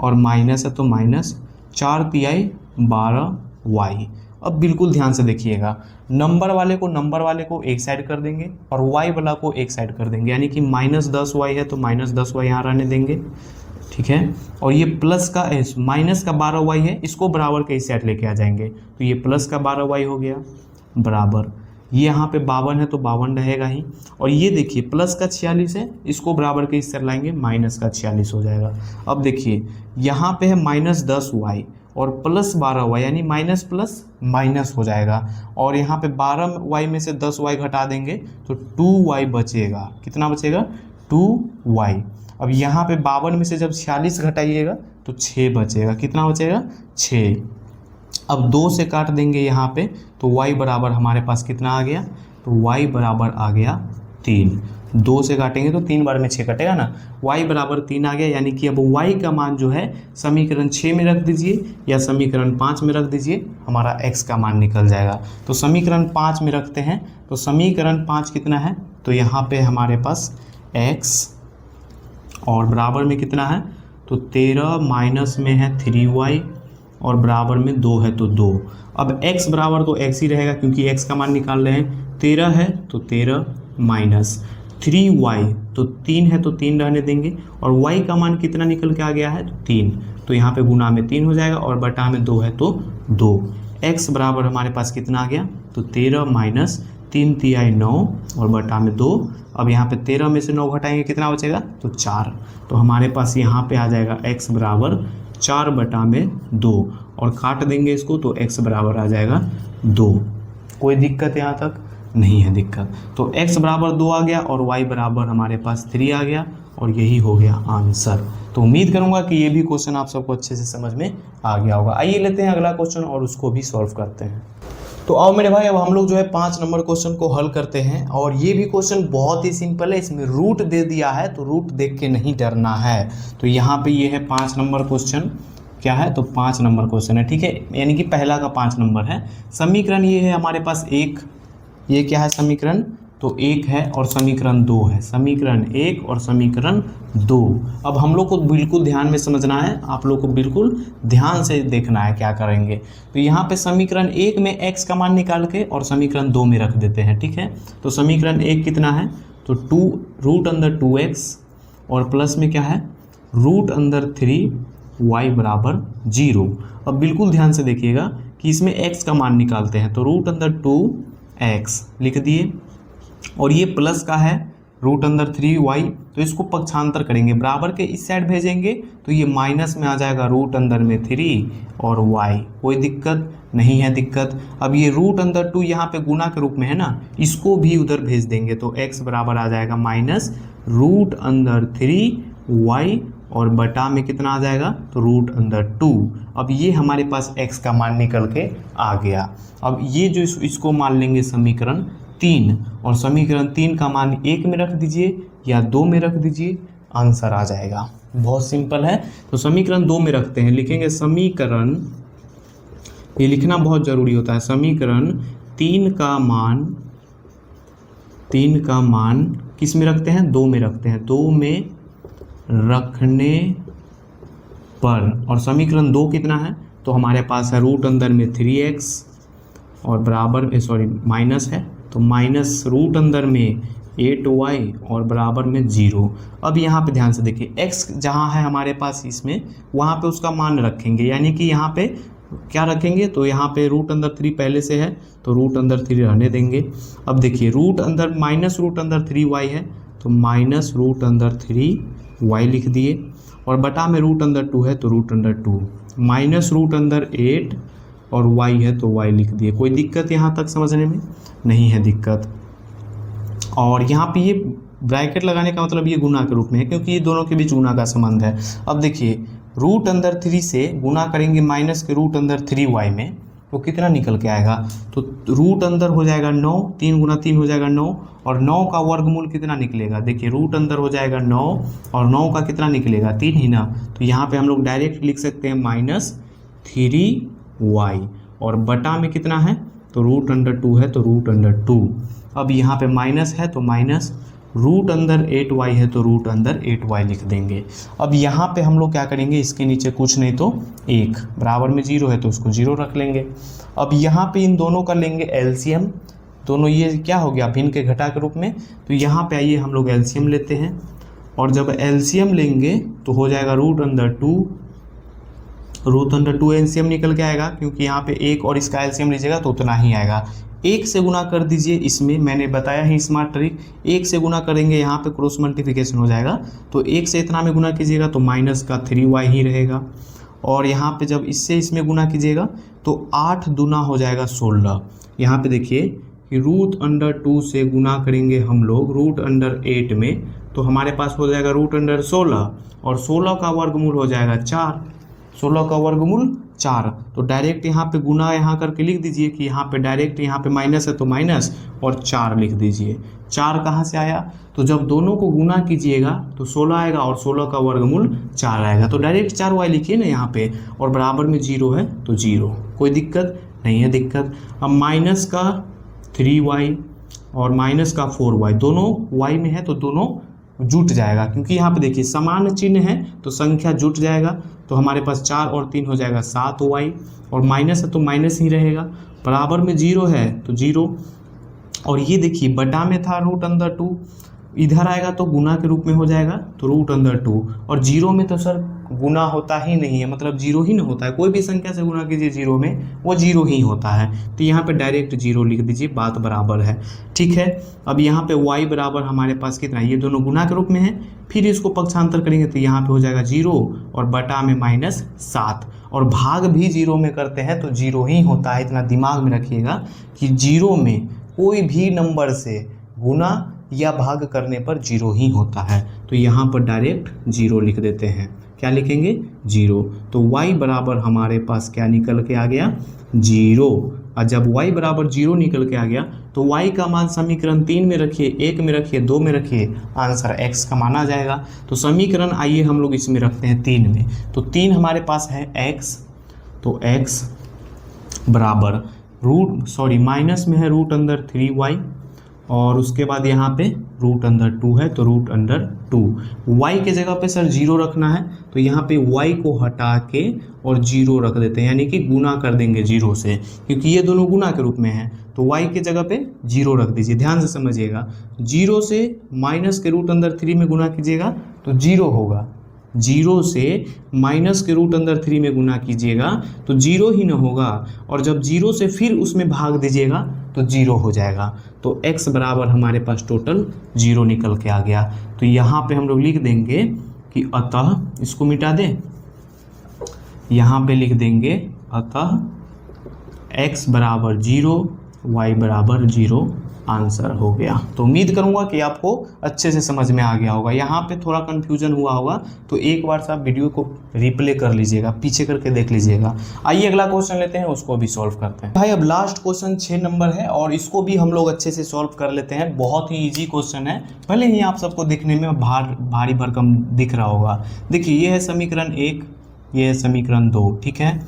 और माइनस है तो माइनस 4 तिहाई 12y। अब बिल्कुल ध्यान से देखिएगा, नंबर वाले को एक साइड कर देंगे और y वाला को एक साइड कर देंगे, यानी कि माइनस 10y है तो माइनस 10y यहाँ रहने देंगे, ठीक है। और ये प्लस का माइनस का 12y है, इसको बराबर के इस साइड लेके आ जाएंगे, तो ये प्लस का 12y हो गया बराबर, ये यहाँ पे 52 है तो 52 रहेगा ही, और ये देखिए प्लस का 46 है, इसको बराबर के इस तरह लाएंगे, माइनस का 46 हो जाएगा। अब देखिए यहाँ पे है माइनस 10y और प्लस 12y, यानी माइनस प्लस माइनस हो जाएगा, और यहाँ पे 12y में से 10y घटा देंगे तो 2y बचेगा। कितना बचेगा? 2y। अब यहाँ पे 52 में से जब 46 घटाइएगा तो 6 बचेगा। कितना बचेगा? 6। अब 2 से काट देंगे यहाँ पे, तो y बराबर हमारे पास कितना आ गया, तो y बराबर आ गया 3। 2 से काटेंगे तो 3 बार में 6 कटेगा ना, y बराबर 3 आ गया, यानी कि अब y का मान जो है समीकरण 6 में रख दीजिए या समीकरण 5 में रख दीजिए, हमारा x का मान निकल जाएगा। तो समीकरण 5 में रखते हैं, तो समीकरण 5 कितना है, तो यहाँ पे हमारे पास x और बराबर में कितना है, तो 13 माइनस में है 3y और बराबर में 2 है तो 2। अब x बराबर तो x ही रहेगा क्योंकि x का मान निकाल रहे हैं, 13 है तो 13 माइनस 3y, तो 3 है तो 3 रहने देंगे, और y का मान कितना निकल के आ गया है, तो 3, तो यहाँ पे गुना में 3 हो जाएगा और बटा में 2 है तो 2। x बराबर हमारे पास कितना आ गया, तो 13 माइनस 3 तिहाई 9 और बटा में 2। अब यहाँ पे 13 में से 9 घटाएंगे कितना बचेगा, तो 4। तो हमारे पास यहाँ पे आ जाएगा x बराबर 4 बटा में 2 और काट देंगे इसको तो x बराबर आ जाएगा 2। कोई दिक्कत यहाँ तक नहीं है दिक्कत। तो x बराबर 2 आ गया और y बराबर हमारे पास 3 आ गया और यही हो गया आंसर। तो उम्मीद करूंगा कि ये भी क्वेश्चन आप सबको अच्छे से समझ में आ गया होगा। आइए लेते हैं अगला क्वेश्चन और उसको भी सॉल्व करते हैं। तो आओ मेरे भाई अब हम लोग जो है 5 नंबर क्वेश्चन को हल करते हैं और ये भी क्वेश्चन बहुत ही सिंपल है। इसमें रूट दे दिया है तो रूट देख के नहीं डरना है। तो यहाँ पे ये है 5 नंबर क्वेश्चन, क्या है, तो 5 नंबर क्वेश्चन है, ठीक है, यानी कि पहला का 5 नंबर है। समीकरण ये है हमारे पास 1, ये क्या है समीकरण, तो 1 है और समीकरण 2 है, समीकरण 1 और समीकरण 2। अब हम लोग को बिल्कुल ध्यान में समझना है, आप लोग को बिल्कुल ध्यान से देखना है क्या करेंगे। तो यहाँ पे समीकरण 1 में x का मान निकाल के और समीकरण 2 में रख देते हैं, ठीक है। तो समीकरण 1 कितना है, तो 2 रूट अंदर 2x और प्लस में क्या है रूट अंदर 3y बराबर 0। अब बिल्कुल ध्यान से देखिएगा कि इसमें x का मान निकालते हैं, तो रूट अंदर 2x लिख दिए और ये प्लस का है रूट अंदर 3y, तो इसको पक्षांतर करेंगे, बराबर के इस साइड भेजेंगे तो ये माइनस में आ जाएगा रूट अंदर में 3 और y। कोई दिक्कत नहीं है दिक्कत। अब ये रूट अंदर 2 यहाँ पे गुना के रूप में है ना, इसको भी उधर भेज देंगे तो x बराबर आ जाएगा माइनस रूट अंदर 3y और बटा में कितना आ जाएगा, तो रूट अंदर 2। अब ये हमारे पास x का मान निकल के आ गया। अब ये जो इसको मान लेंगे समीकरण 3 और समीकरण 3 का मान 1 में रख दीजिए या 2 में रख दीजिए, आंसर आ जाएगा। बहुत सिंपल है। तो समीकरण 2 में रखते हैं, लिखेंगे समीकरण, ये लिखना बहुत ज़रूरी होता है, समीकरण 3 का मान किस में रखते हैं, 2 में रखते हैं, 2 में रखने पर, और समीकरण 2 कितना है, तो हमारे पास है रूट अंदर में 3x और बराबर माइनस है, तो माइनस रूट अंदर में 8y और बराबर में 0। अब यहाँ पे ध्यान से देखिए x जहाँ है हमारे पास इसमें, वहाँ पे उसका मान रखेंगे, यानी कि यहाँ पे क्या रखेंगे, तो यहाँ पे रूट अंदर 3 पहले से है तो रूट अंदर 3 रहने देंगे। अब देखिए रूट अंदर माइनस रूट अंदर 3y है तो माइनस रूट अंदर 3y लिख दिए और बटा में रूट अंदर 2 है तो रूट अंदर 2, माइनस रूट अंदर 8 और y है तो y लिख दिए। कोई दिक्कत यहाँ तक समझने में नहीं है दिक्कत। और यहाँ पे ये ब्रैकेट लगाने का मतलब ये गुना के रूप में है क्योंकि ये दोनों के बीच गुना का संबंध है। अब देखिए रूट अंदर 3 से गुना करेंगे माइनस के रूट अंदर 3y में तो कितना निकल के आएगा, तो रूट अंदर हो जाएगा 9, 3 गुना 3 हो जाएगा 9 और 9 का वर्गमूल कितना निकलेगा, देखिए रूट अंदर हो जाएगा 9 और 9 का कितना निकलेगा 3 ही ना, तो यहाँ पे हम लोग डायरेक्ट लिख सकते हैं माइनस 3y और बटा में कितना है, तो रूट अंडर 2 है तो रूट अंडर 2। अब यहाँ पे माइनस है तो माइनस रूट अंदर 8y है तो रूट अंदर 8y लिख देंगे। अब यहाँ पे हम लोग क्या करेंगे, इसके नीचे कुछ नहीं तो 1 बराबर में 0 है तो उसको 0 रख लेंगे। अब यहाँ पे इन दोनों का लेंगे एलसीएम, दोनों ये क्या हो गया भिन्न के घटा के रूप में, तो यहाँ पे आइए हम लोग एलसीएम लेते हैं और जब एलसीएम लेंगे तो हो जाएगा रूट अंदर 2 एलसीएम निकल के आएगा क्योंकि यहाँ पे 1 और इसका एलसीएम लीजिएगा तो उतना ही आएगा। 1 से गुना कर दीजिए, इसमें मैंने बताया ही स्मार्ट ट्रिक, 1 से गुना करेंगे यहाँ पे क्रॉस मल्टीप्लिकेशन हो जाएगा तो 1 से इतना में गुना कीजिएगा तो माइनस का 3y ही रहेगा और यहाँ पे जब इससे इसमें गुना कीजिएगा तो 8 दूना हो जाएगा 16। यहाँ पे देखिए कि रूट अंडर 2 से गुना करेंगे हम लोग रूट अंडर 8 में तो हमारे पास हो जाएगा रूट अंडर 16 और 16 का वर्गमूल हो जाएगा 4, 16 का वर्गमूल 4। तो डायरेक्ट यहाँ पे गुना यहाँ करके लिख दीजिए कि यहाँ पे डायरेक्ट यहाँ पे माइनस है तो माइनस और 4 लिख दीजिए। 4 कहाँ से आया, तो जब दोनों को गुना कीजिएगा तो 16 आएगा और 16 का वर्गमूल 4 आएगा तो डायरेक्ट 4y लिखिए ना यहाँ पे और बराबर में 0 है तो 0। कोई दिक्कत नहीं है दिक्कत। अब माइनस का 3y और माइनस का 4y दोनों y में है तो दोनों जुट जाएगा क्योंकि यहाँ पे देखिए समान चिन्ह है तो संख्या जुट जाएगा तो हमारे पास 4 और 3 हो जाएगा 7y और माइनस है तो माइनस ही रहेगा, बराबर में 0 है तो 0 और ये देखिए बटा में था रूट अंदर 2, इधर आएगा तो गुना के रूप में हो जाएगा तो रूट अंदर 2 और 0 में तो सर गुना होता ही नहीं है, मतलब जीरो ही ना होता है। कोई भी संख्या से गुना कीजिए जीरो में, वो जीरो ही होता है। तो यहाँ पे डायरेक्ट जीरो लिख दीजिए, बात बराबर है। ठीक है, अब यहाँ पे y बराबर हमारे पास कितना है, ये दोनों गुना के रूप में है, फिर इसको पक्षांतर करेंगे तो यहाँ पे हो जाएगा जीरो और बटा में -7, और भाग भी जीरो में करते हैं तो जीरो ही होता है। इतना दिमाग में रखिएगा कि जीरो में कोई भी नंबर से गुना या भाग करने पर जीरो ही होता है। तो यहाँ पर डायरेक्ट जीरो लिख देते हैं। क्या लिखेंगे, जीरो। तो y बराबर हमारे पास क्या निकल के आ गया, जीरो। और जब y बराबर जीरो निकल के आ गया तो y का मान समीकरण 3 में रखिए, 1 में रखिए, 2 में रखिए, आंसर x का मान आ जाएगा। तो समीकरण आइए हम लोग इसमें रखते हैं 3 में। तो 3 हमारे पास है x, तो x बराबर माइनस में है √3y, और उसके बाद यहाँ पे √2 है तो √2। y के जगह पे सर जीरो रखना है, तो यहाँ पे y को हटा के और जीरो रख देते हैं, यानी कि गुना कर देंगे जीरो से, क्योंकि ये दोनों गुना के रूप में हैं। तो y के जगह पे जीरो रख दीजिए। ध्यान से समझिएगा, जीरो से माइनस के √3 में गुना कीजिएगा तो जीरो होगा, जीरो से माइनस के √3 में गुना कीजिएगा तो जीरो ही ना होगा, और जब जीरो से फिर उसमें भाग दीजिएगा तो जीरो हो जाएगा। तो x बराबर हमारे पास टोटल जीरो निकल के आ गया। तो यहाँ पे हम लोग लिख देंगे कि अतः, इसको मिटा दें, यहाँ पे लिख देंगे अतः x बराबर जीरो, y बराबर जीरो, आंसर हो गया। तो उम्मीद करूंगा कि आपको अच्छे से समझ में आ गया होगा। यहाँ पे थोड़ा कन्फ्यूजन हुआ होगा तो एक बार से आप वीडियो को रिप्ले कर लीजिएगा, पीछे करके देख लीजिएगा। आइए अगला क्वेश्चन लेते हैं, उसको भी सॉल्व करते हैं। भाई अब लास्ट क्वेश्चन 6 नंबर है और इसको भी हम लोग अच्छे से सॉल्व कर लेते हैं। बहुत ही ईजी क्वेश्चन है, भले ही आप सबको दिखने में भारी भरकम दिख रहा होगा। देखिए ये है समीकरण 1, ये है समीकरण 2, ठीक है।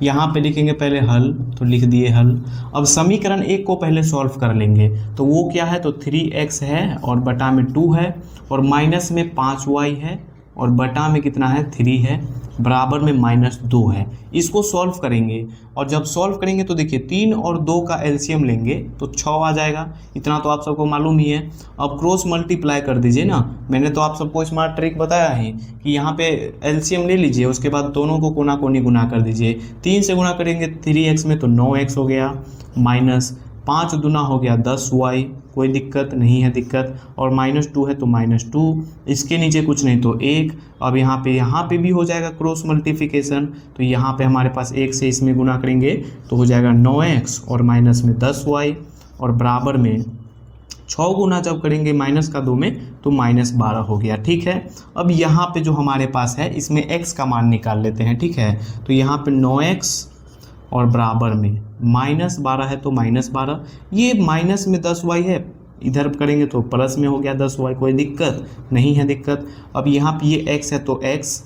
यहाँ पे लिखेंगे पहले हल, तो लिख दिए हल। अब समीकरण 1 को पहले सॉल्व कर लेंगे, तो वो क्या है, तो 3x है और बटा में 2 है, और माइनस में 5y है, और बटा में कितना है 3 है, बराबर में -2 है। इसको सॉल्व करेंगे, और जब सॉल्व करेंगे तो देखिए 3 और 2 का एलसीएम लेंगे तो 6 आ जाएगा। इतना तो आप सबको मालूम ही है। अब क्रॉस मल्टीप्लाई कर दीजिए ना, मैंने तो आप सबको स्मार्ट ट्रिक बताया है कि यहाँ पे एलसीएम ले लीजिए, उसके बाद दोनों को कोना कोनी गुना कर दीजिए। 3 से गुना करेंगे 3x में तो 9x हो गया, माइनस 5 दूना हो गया 10y, कोई दिक्कत नहीं है दिक्कत, और -2 है तो -2, इसके नीचे कुछ नहीं तो 1। अब यहाँ पे भी हो जाएगा क्रॉस मल्टीप्लिकेशन, तो यहाँ पे हमारे पास 1 से इसमें गुना करेंगे तो हो जाएगा 9x और माइनस में 10y, और बराबर में 6 गुना जब करेंगे -2 में तो -12 हो गया, ठीक है। अब यहाँ पे जो हमारे पास है इसमें x का मान निकाल लेते हैं, ठीक है। तो यहाँ पे 9x और बराबर में -12 है तो -12, ये माइनस में 10y है, इधर करेंगे तो प्लस में हो गया 10y, कोई दिक्कत नहीं है दिक्कत। अब यहाँ पे ये x है तो x,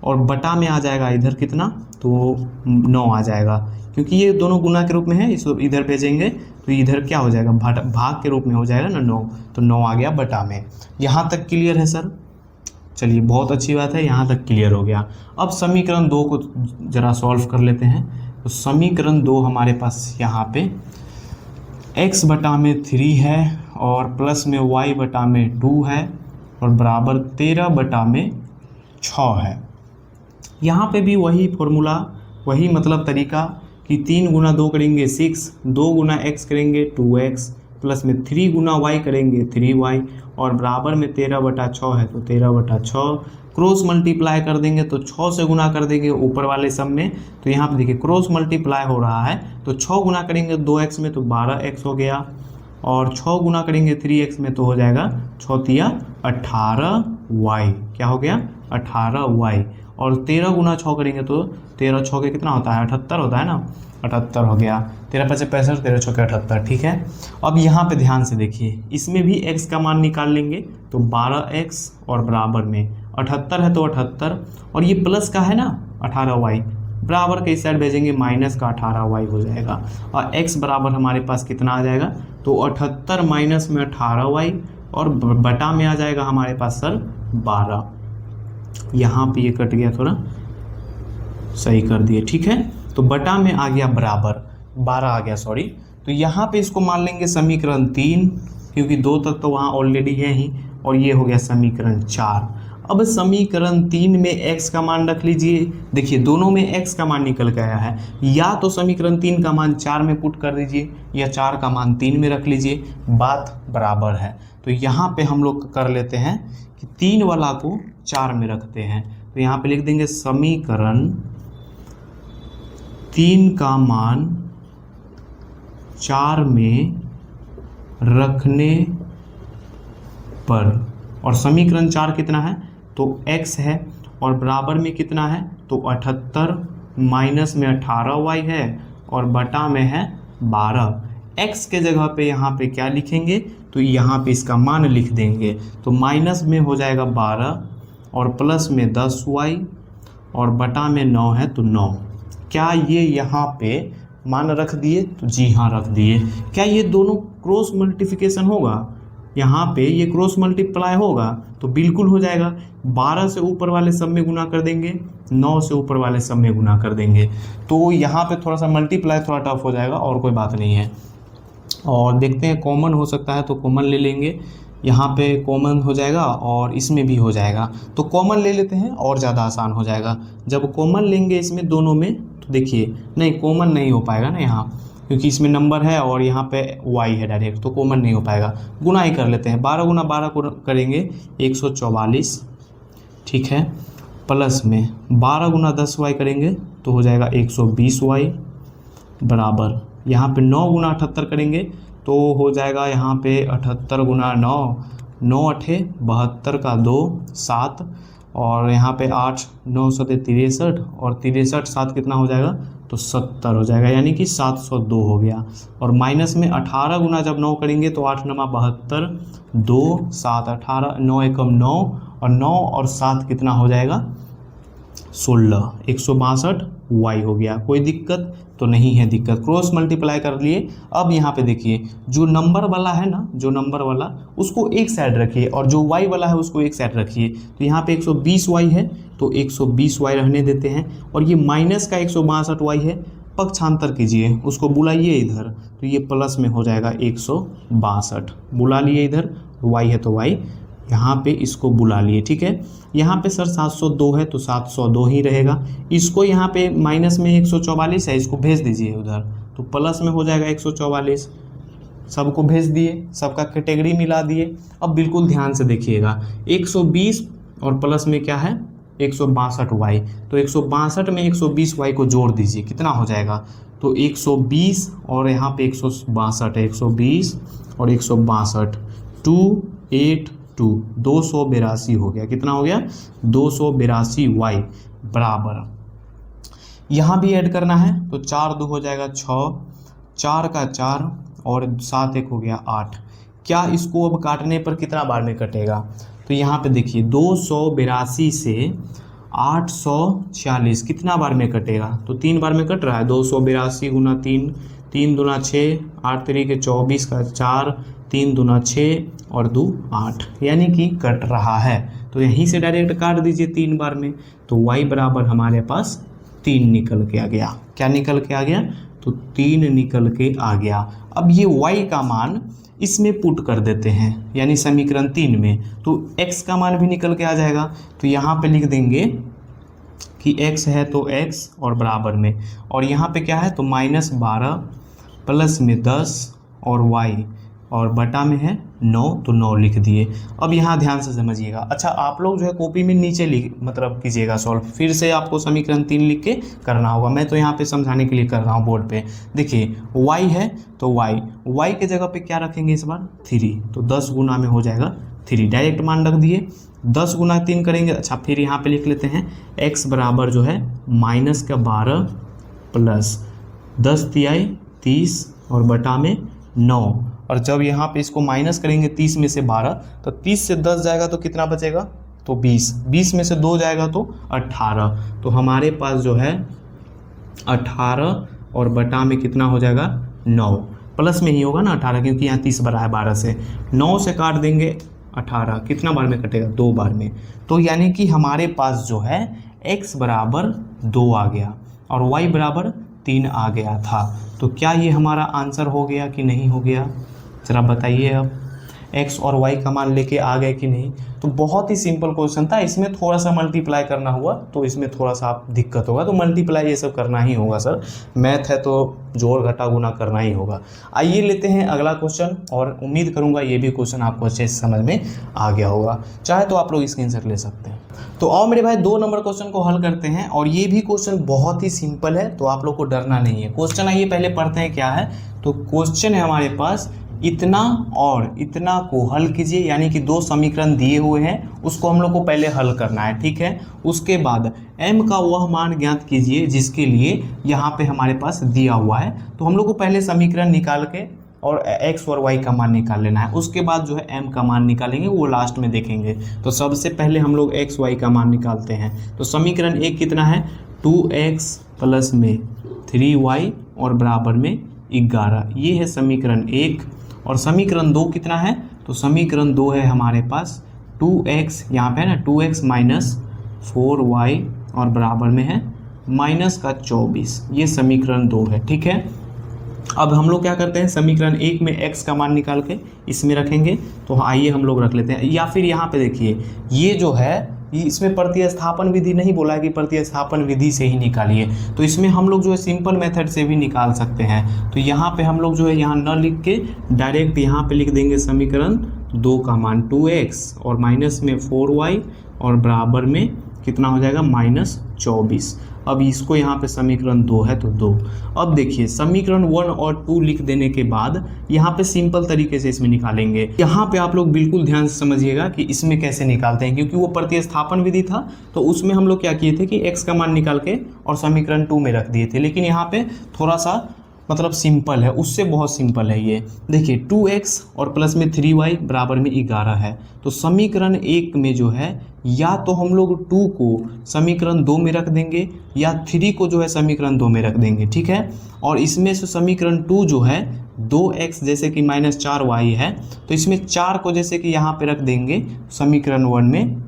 और बटा में आ जाएगा इधर कितना, तो 9 आ जाएगा, क्योंकि ये दोनों गुना के रूप में है, इसको इधर भेजेंगे तो इधर क्या हो जाएगा, भाग के रूप में हो जाएगा ना 9, तो 9 आ गया बटा में। यहाँ तक क्लियर है सर? चलिए बहुत अच्छी बात है, यहाँ तक क्लियर हो गया। अब समीकरण 2 को जरा सॉल्व कर लेते हैं। तो समीकरण 2 हमारे पास यहाँ पे x बटा में 3 है और प्लस में y बटा में 2 है और बराबर 13 बटा में 6 है। यहाँ पे भी वही फॉर्मूला, वही मतलब तरीका कि 3 गुना 2 करेंगे 6, 2 गुना x करेंगे 2x, प्लस में 3 गुना y करेंगे 3y, और बराबर में 13 बटा 6 है तो 13 बटा 6। क्रॉस मल्टीप्लाई कर देंगे तो 6 से गुना कर देंगे ऊपर वाले सब में, तो यहाँ पे देखिए क्रॉस मल्टीप्लाई हो रहा है, तो 6 गुना करेंगे 2x में तो 12x हो गया, और 6 गुना करेंगे 3x में तो हो जाएगा 6 तिया 18y, क्या हो गया 18y, और 13 गुना 6 करेंगे तो 13 6 के कितना होता है 78 होता है ना, 78 हो गया, 13 5 65, 13 6 के 78, ठीक है। अब यहाँ पे ध्यान से देखिए, इसमें भी x का मान निकाल लेंगे तो 12x और बराबर में 78 है तो 78, और ये प्लस का है ना 18y, बराबर के इस साइड भेजेंगे माइनस का 18y हो जाएगा, और x बराबर हमारे पास कितना आ जाएगा, तो 78 माइनस में 18y, और बटा में आ जाएगा हमारे पास सर 12। यहाँ पे ये कट गया, थोड़ा सही कर दिए, ठीक है। तो बटा में आ गया बराबर 12 आ गया, सॉरी। तो यहाँ पे इसको मान लेंगे समीकरण 3, क्योंकि 2 तक तो वहाँ ऑलरेडी है ही, और ये हो गया समीकरण 4। अब समीकरण 3 में x का मान रख लीजिए। देखिए दोनों में x का मान निकल के आया है, या तो समीकरण 3 का मान 4 में पुट कर दीजिए या 4 का मान 3 में रख लीजिए, बात बराबर है। तो यहाँ पे हम लोग कर लेते हैं कि 3 वाला को 4 में रखते हैं। तो यहाँ पे लिख देंगे समीकरण 3 का मान 4 में रखने पर, और समीकरण 4 कितना है तो x है, और बराबर में कितना है तो 78, माइनस में 18y है और बटा में है 12। x के जगह पे यहाँ पे क्या लिखेंगे तो यहाँ पे इसका मान लिख देंगे। तो माइनस में हो जाएगा 12 और प्लस में 10y और बटा में 9 है तो 9। क्या ये यहाँ पे मान रख दिए तो जी हाँ रख दिए। क्या ये दोनों क्रॉस मल्टीप्लिकेशन होगा, यहाँ पे ये क्रॉस मल्टीप्लाई होगा तो बिल्कुल हो जाएगा। 12 से ऊपर वाले सब में गुना कर देंगे, 9 से ऊपर वाले सब में गुना कर देंगे। तो यहाँ पे थोड़ा सा मल्टीप्लाई थोड़ा टफ हो जाएगा और कोई बात नहीं है। और देखते हैं कॉमन हो सकता है तो कॉमन ले लेंगे, यहाँ पे कॉमन हो जाएगा और इसमें भी हो जाएगा। तो कॉमन ले लेते हैं और ज़्यादा आसान हो जाएगा। जब कॉमन लेंगे इसमें दोनों में तो देखिए नहीं कॉमन नहीं हो पाएगा ना यहाँ, क्योंकि इसमें नंबर है और यहाँ पे y है डायरेक्ट, तो कॉमन नहीं हो पाएगा। गुना ही कर लेते हैं, 12 गुना 12 को करेंगे 144, ठीक है, प्लस में 12 गुना 10y करेंगे तो हो जाएगा 120y, बराबर यहाँ पे 9 गुना 78 करेंगे तो हो जाएगा यहाँ पे 78 गुना 9, 9 अठे 72 का 2 7, और यहाँ पे 8 9 सते 63 और 63 7 कितना हो जाएगा तो 70 हो जाएगा, यानी कि 702 हो गया। और माइनस में 18 गुना जब 9 करेंगे तो 8 नमा 72, 2 7 18, 9 एकम 9 और 9 और 7 कितना हो जाएगा 16, 162 y हो गया। कोई दिक्कत तो नहीं है, दिक्कत क्रॉस मल्टीप्लाई कर लिए। अब यहाँ पे देखिए जो नंबर वाला है ना, जो नंबर वाला उसको एक साइड रखिए और जो y वाला है उसको एक साइड रखिए। तो यहाँ पे 120y है तो 120y रहने देते हैं, और ये माइनस का 162y है, पक्षांतर कीजिए, उसको बुलाइए इधर तो ये प्लस में हो जाएगा 162, बुला लिए इधर, y है तो y, यहाँ पे इसको बुला लिए, ठीक है। यहाँ पे सर 702 है तो 702 ही रहेगा। इसको यहाँ पे माइनस में 144 है, इसको भेज दीजिए उधर तो प्लस में हो जाएगा 144। सबको भेज दिए, सबका कैटेगरी मिला दिए। अब बिल्कुल ध्यान से देखिएगा, 120 और प्लस में क्या है 162y, तो 162 में 120y को जोड़ दीजिए, कितना हो जाएगा तो 120 और यहाँ पे 162 है, 120 और 162 282, 282 हो गया। कितना हो गया 282y, बराबर यहाँ भी ऐड करना है तो 4 2 हो जाएगा 6, 4 का 4 और 7 1 हो गया 8। क्या इसको अब काटने पर कितना बार में कटेगा तो यहाँ पे देखिए 282 से 840 कितना बार में कटेगा तो 3 बार में कट रहा है। 282 गुना 3, 3 दूना 6, 8 तरीके 24 का 4, 3 दूना 6 और 2 8, यानी कि कट रहा है। तो यहीं से डायरेक्ट काट दीजिए 3 बार में, तो y बराबर हमारे पास 3 निकल के आ गया। क्या निकल के आ गया तो 3 निकल के आ गया। अब ये y का मान इसमें पुट कर देते हैं, यानी समीकरण 3 में, तो x का मान भी निकल के आ जाएगा। तो यहाँ पे लिख देंगे कि x है तो x और बराबर में, और यहाँ पे क्या है तो -12 प्लस में 10 और y और बटा में है 9, तो 9 लिख दिए। अब यहाँ ध्यान से समझिएगा। अच्छा आप लोग जो है कॉपी में नीचे लिख मतलब कीजिएगा सॉल्व, फिर से आपको समीकरण 3 लिख के करना होगा। मैं तो यहाँ पे समझाने के लिए कर रहा हूँ बोर्ड पे। देखिए y है तो y के जगह पे क्या रखेंगे इस बार 3, तो 10 गुना में हो जाएगा 3, डायरेक्ट मान रख दिए। 10 गुना 3 करेंगे। अच्छा फिर यहाँ पे लिख लेते हैं x बराबर जो है -12 प्लस 10 तिहाई 30 और बटा में 9, और जब यहाँ पे इसको माइनस करेंगे 30 में से 12, तो 30 से 10 जाएगा तो कितना बचेगा तो 20, 20 में से 2 जाएगा तो 18, तो हमारे पास जो है 18 और बटा में कितना हो जाएगा 9, प्लस में ही होगा ना 18 क्योंकि यहाँ 30 बड़ा है 12 से, 9 से काट देंगे 18, कितना बार में कटेगा 2 बार में। तो यानी कि हमारे पास जो है x बराबर 2 आ गया और y बराबर 3 आ गया था। तो क्या ये हमारा आंसर हो गया कि नहीं हो गया, ज़रा बताइए। अब एक्स और वाई का मान लेके आ गए कि नहीं। तो बहुत ही सिंपल क्वेश्चन था, इसमें थोड़ा सा मल्टीप्लाई करना हुआ तो इसमें थोड़ा सा आप दिक्कत होगा, तो मल्टीप्लाई ये सब करना ही होगा सर, मैथ है तो जोड़ घटा गुना करना ही होगा। आइए लेते हैं अगला क्वेश्चन, और उम्मीद करूंगा ये भी क्वेश्चन आपको अच्छे से समझ में आ गया होगा, चाहे तो आप लोग स्क्रीनशॉट ले सकते हैं। तो आओ मेरे भाई 2 नंबर क्वेश्चन को हल करते हैं, और ये भी क्वेश्चन बहुत ही सिंपल है, तो आप लोग को डरना नहीं है। क्वेश्चन आइए पहले पढ़ते हैं क्या है। तो क्वेश्चन है हमारे पास, इतना और इतना को हल कीजिए, यानी कि 2 समीकरण दिए हुए हैं, उसको हम लोग को पहले हल करना है, ठीक है। उसके बाद m का वह मान ज्ञात कीजिए जिसके लिए यहाँ पे हमारे पास दिया हुआ है। तो हम लोग को पहले समीकरण निकाल के और x और y का मान निकाल लेना है, उसके बाद जो है m का मान निकालेंगे, वो लास्ट में देखेंगे। तो सबसे पहले हम लोग x y का मान निकालते हैं। तो समीकरण 1 कितना है, 2x प्लस में 3y और बराबर में 11, ये है समीकरण 1। और समीकरण 2 कितना है, तो समीकरण 2 है हमारे पास 2x, यहाँ पे है ना 2x माइनस 4y और बराबर में है माइनस का 24, ये समीकरण 2 है, ठीक है। अब हम लोग क्या करते हैं, समीकरण 1 में x का मान निकाल के इसमें रखेंगे। तो आइए हम लोग रख लेते हैं, या फिर यहाँ पे देखिए ये जो है इसमें प्रतिस्थापन विधि नहीं बोला है कि प्रतिस्थापन विधि से ही निकालिए, तो इसमें हम लोग जो है सिंपल मेथड से भी निकाल सकते हैं। तो यहाँ पे हम लोग जो है यहाँ न लिख के डायरेक्ट यहाँ पे लिख देंगे समीकरण 2 का मान 2x और माइनस में 4y और बराबर में कितना हो जाएगा माइनस 24। अब इसको यहाँ पे समीकरण 2 है तो 2। अब देखिए समीकरण 1 और 2 लिख देने के बाद यहाँ पे सिंपल तरीके से इसमें निकालेंगे। यहाँ पे आप लोग बिल्कुल ध्यान से समझिएगा कि इसमें कैसे निकालते हैं, क्योंकि वो प्रतिस्थापन विधि था, तो उसमें हम लोग क्या किए थे कि x का मान निकाल के और समीकरण 2 में रख दिए थे। लेकिन यहाँ पे थोड़ा सा मतलब सिंपल है, उससे बहुत सिंपल है ये। देखिए 2x और प्लस में 3y बराबर में 11 है। तो समीकरण 1 में जो है या तो हम लोग 2 को समीकरण 2 में रख देंगे या 3 को जो है समीकरण 2 में रख देंगे, ठीक है। और इसमें से समीकरण 2 जो है 2x जैसे कि माइनस 4y है, तो इसमें 4 को जैसे कि यहाँ पे रख देंगे समीकरण 1 में।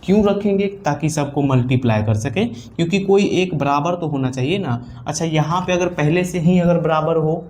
क्यों रखेंगे, ताकि सबको मल्टीप्लाई कर सके, क्योंकि कोई एक बराबर तो होना चाहिए ना। अच्छा यहाँ पे अगर पहले से ही अगर बराबर हो,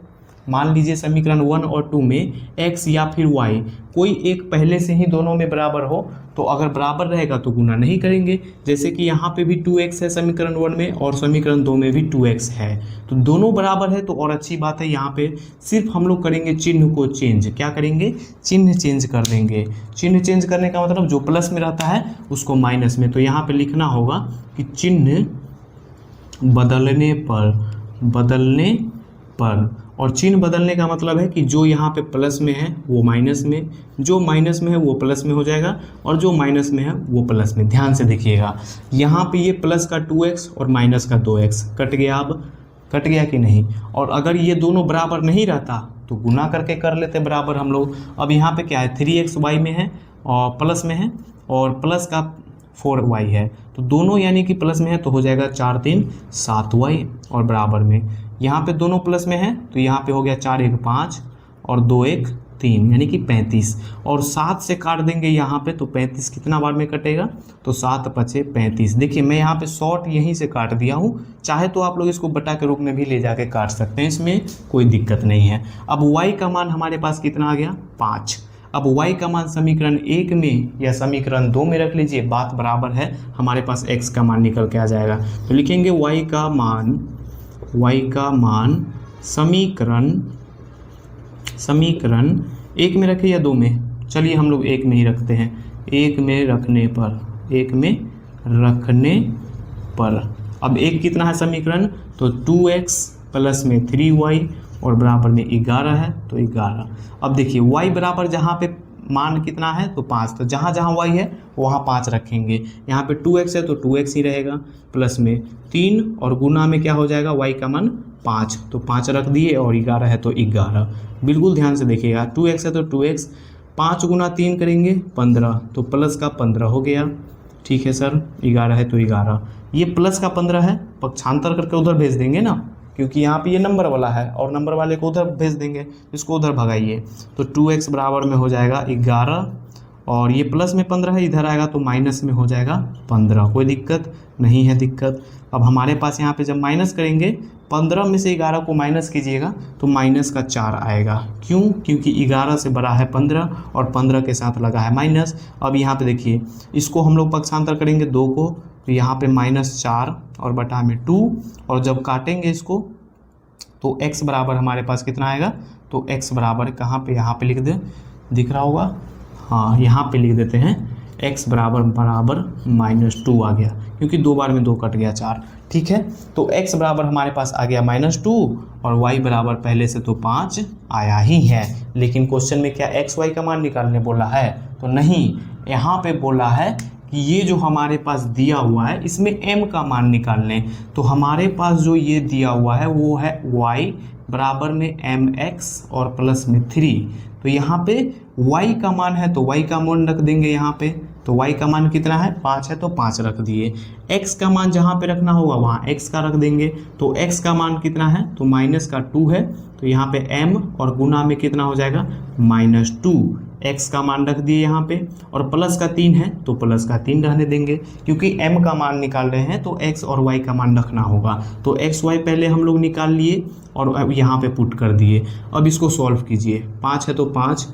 मान लीजिए समीकरण 1 और 2 में x या फिर y कोई एक पहले से ही दोनों में बराबर हो, तो अगर बराबर रहेगा तो गुना नहीं करेंगे। जैसे कि यहाँ पे भी 2x है समीकरण 1 में और समीकरण 2 में भी 2x है, तो दोनों बराबर है तो और अच्छी बात है। यहाँ पे सिर्फ हम लोग करेंगे चिन्ह को चेंज, क्या करेंगे, चिन्ह चेंज कर देंगे। चिन्ह चेंज करने का मतलब जो प्लस में रहता है उसको माइनस में, तो यहाँ पे लिखना होगा कि चिन्ह बदलने पर, और चिन्ह बदलने का मतलब है कि जो यहाँ पे प्लस में है वो माइनस में, जो माइनस में है वो प्लस में हो जाएगा, और जो माइनस में है वो प्लस में। ध्यान से देखिएगा यहाँ पे ये प्लस का 2x और माइनस का 2x कट गया, अब कट गया कि नहीं। और अगर ये दोनों बराबर नहीं रहता तो गुना करके कर लेते बराबर हम लोग। अब यहाँ पे क्या है 3xy में है और प्लस में है, और प्लस का 4y है, तो दोनों यानी कि प्लस में है, तो हो जाएगा 4 3 7y और बराबर में। यहाँ पे दोनों प्लस में है तो यहाँ पे हो गया 4 1 5 और 2 1 3 यानी कि 35, और 7 से काट देंगे यहाँ पे, तो 35 कितना बार में कटेगा, तो 7 5 35। देखिए मैं यहाँ पे शॉर्ट यहीं से काट दिया हूँ, चाहे तो आप लोग इसको बटा के रूप में भी ले जाके काट सकते हैं, इसमें कोई दिक्कत नहीं है। अब y का मान हमारे पास कितना आ गया 5। अब y का मान समीकरण 1 में या समीकरण 2 में रख लीजिए, बात बराबर है, हमारे पास x का मान निकल के आ जाएगा। तो लिखेंगे y का मान समीकरण 1 में रखे या 2 में, चलिए हम लोग 1 में ही रखते हैं। 1 में रखने पर अब 1 कितना है समीकरण, तो 2x प्लस में 3y और बराबर में 11 है, तो 11। अब देखिए y बराबर जहाँ पे मान कितना है तो 5, तो जहाँ जहाँ y है वहाँ 5 रखेंगे। यहाँ पे 2x है तो 2x ही रहेगा, प्लस में 3 और गुना में क्या हो जाएगा y का मान 5, तो 5 रख दिए, और 11 है तो 11। बिल्कुल ध्यान से देखिएगा 2x है तो 2x, 5 गुना 3 करेंगे 15, तो प्लस का 15 हो गया, ठीक है सर। 11 है तो 11, ये प्लस का 15 है, पक्षांतर करके उधर भेज देंगे ना, क्योंकि यहाँ पे ये नंबर वाला है और नंबर वाले को उधर भेज देंगे, इसको उधर भगाइए। तो 2x बराबर में हो जाएगा 11, और ये प्लस में 15 है, इधर आएगा तो माइनस में हो जाएगा 15। कोई दिक्कत नहीं है दिक्कत। अब हमारे पास यहाँ पे जब माइनस करेंगे 15 में से 11 को माइनस कीजिएगा तो माइनस का 4 आएगा। क्यों? क्योंकि 11 से बड़ा है 15 और 15 के साथ लगा है माइनस। अब यहाँ पे देखिए, इसको हम लोग पक्षांतर करेंगे 2 को, तो यहाँ पे -4 और बटा में 2, और जब काटेंगे इसको तो x बराबर हमारे पास कितना आएगा, तो x बराबर कहाँ पे, यहाँ पे लिख दे, दिख रहा होगा, हाँ यहाँ पे लिख देते हैं, x बराबर -2 आ गया, क्योंकि 2 बार में 2 कट गया 4। ठीक है, तो x बराबर हमारे पास आ गया -2 और y बराबर पहले से तो 5 आया ही है। लेकिन क्वेश्चन में क्या x y का मान निकालने बोला है? तो नहीं, यहाँ पे बोला है कि ये जो हमारे पास दिया हुआ है इसमें m का मान निकालने। तो हमारे पास जो ये दिया हुआ है वो है y बराबर में mx और प्लस में 3। तो यहाँ पे y का मान है तो y का मान रख देंगे यहाँ पे, तो y का मान कितना है, 5 है तो 5 रख दिए। x का मान जहाँ पे रखना होगा वहाँ x का रख देंगे, तो x का मान कितना है, तो -2 है, तो यहाँ पे m और गुना में कितना हो जाएगा, -2, x का मान रख दिए यहाँ पे, और प्लस का 3 है तो प्लस का 3 रहने देंगे, क्योंकि m का मान निकाल रहे हैं तो x और y का मान रखना होगा। तो x y पहले हम लोग निकाल लिए और अब यहाँ पे पुट कर दिए। अब इसको सॉल्व कीजिए, 5 है तो 5,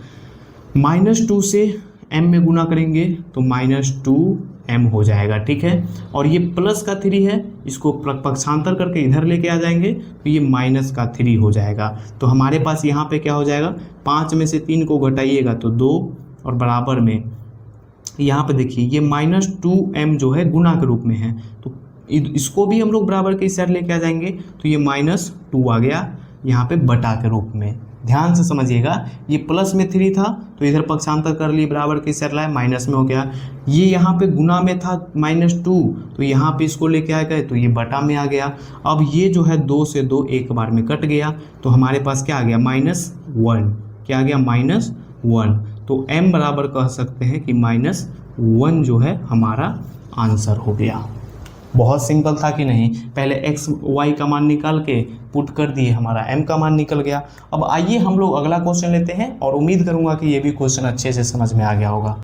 -2 से m में गुना करेंगे तो -2m हो जाएगा। ठीक है, और ये प्लस का 3 है, इसको पक्षांतर करके इधर लेके आ जाएंगे तो ये -3 हो जाएगा। तो हमारे पास यहाँ पे क्या हो जाएगा, 5 में से 3 को घटाइएगा तो 2 और बराबर में यहाँ पे देखिए ये -2m जो है गुना के रूप में है, तो इसको भी हम लोग बराबर के इस साइड लेके आ जाएंगे तो ये -2 आ गया यहाँ पे बटा के रूप में। ध्यान से समझिएगा, ये प्लस में 3 था तो इधर पक्षांतर कर लिए, बराबर के साइड लाए, माइनस में हो गया। ये यहाँ पे गुना में था -2, तो यहाँ पे इसको लेके आ गए तो ये बटा में आ गया। अब ये जो है 2 से 2 एक बार में कट गया, तो हमारे पास क्या आ गया, -1। क्या आ गया, -1। तो m बराबर कह सकते हैं कि -1 जो है हमारा आंसर हो गया। बहुत सिंपल था कि नहीं, पहले x y का मान निकाल के पुट कर दिए, हमारा m का मान निकल गया। अब आइए हम लोग अगला क्वेश्चन लेते हैं और उम्मीद करूंगा कि ये भी क्वेश्चन अच्छे से समझ में आ गया होगा।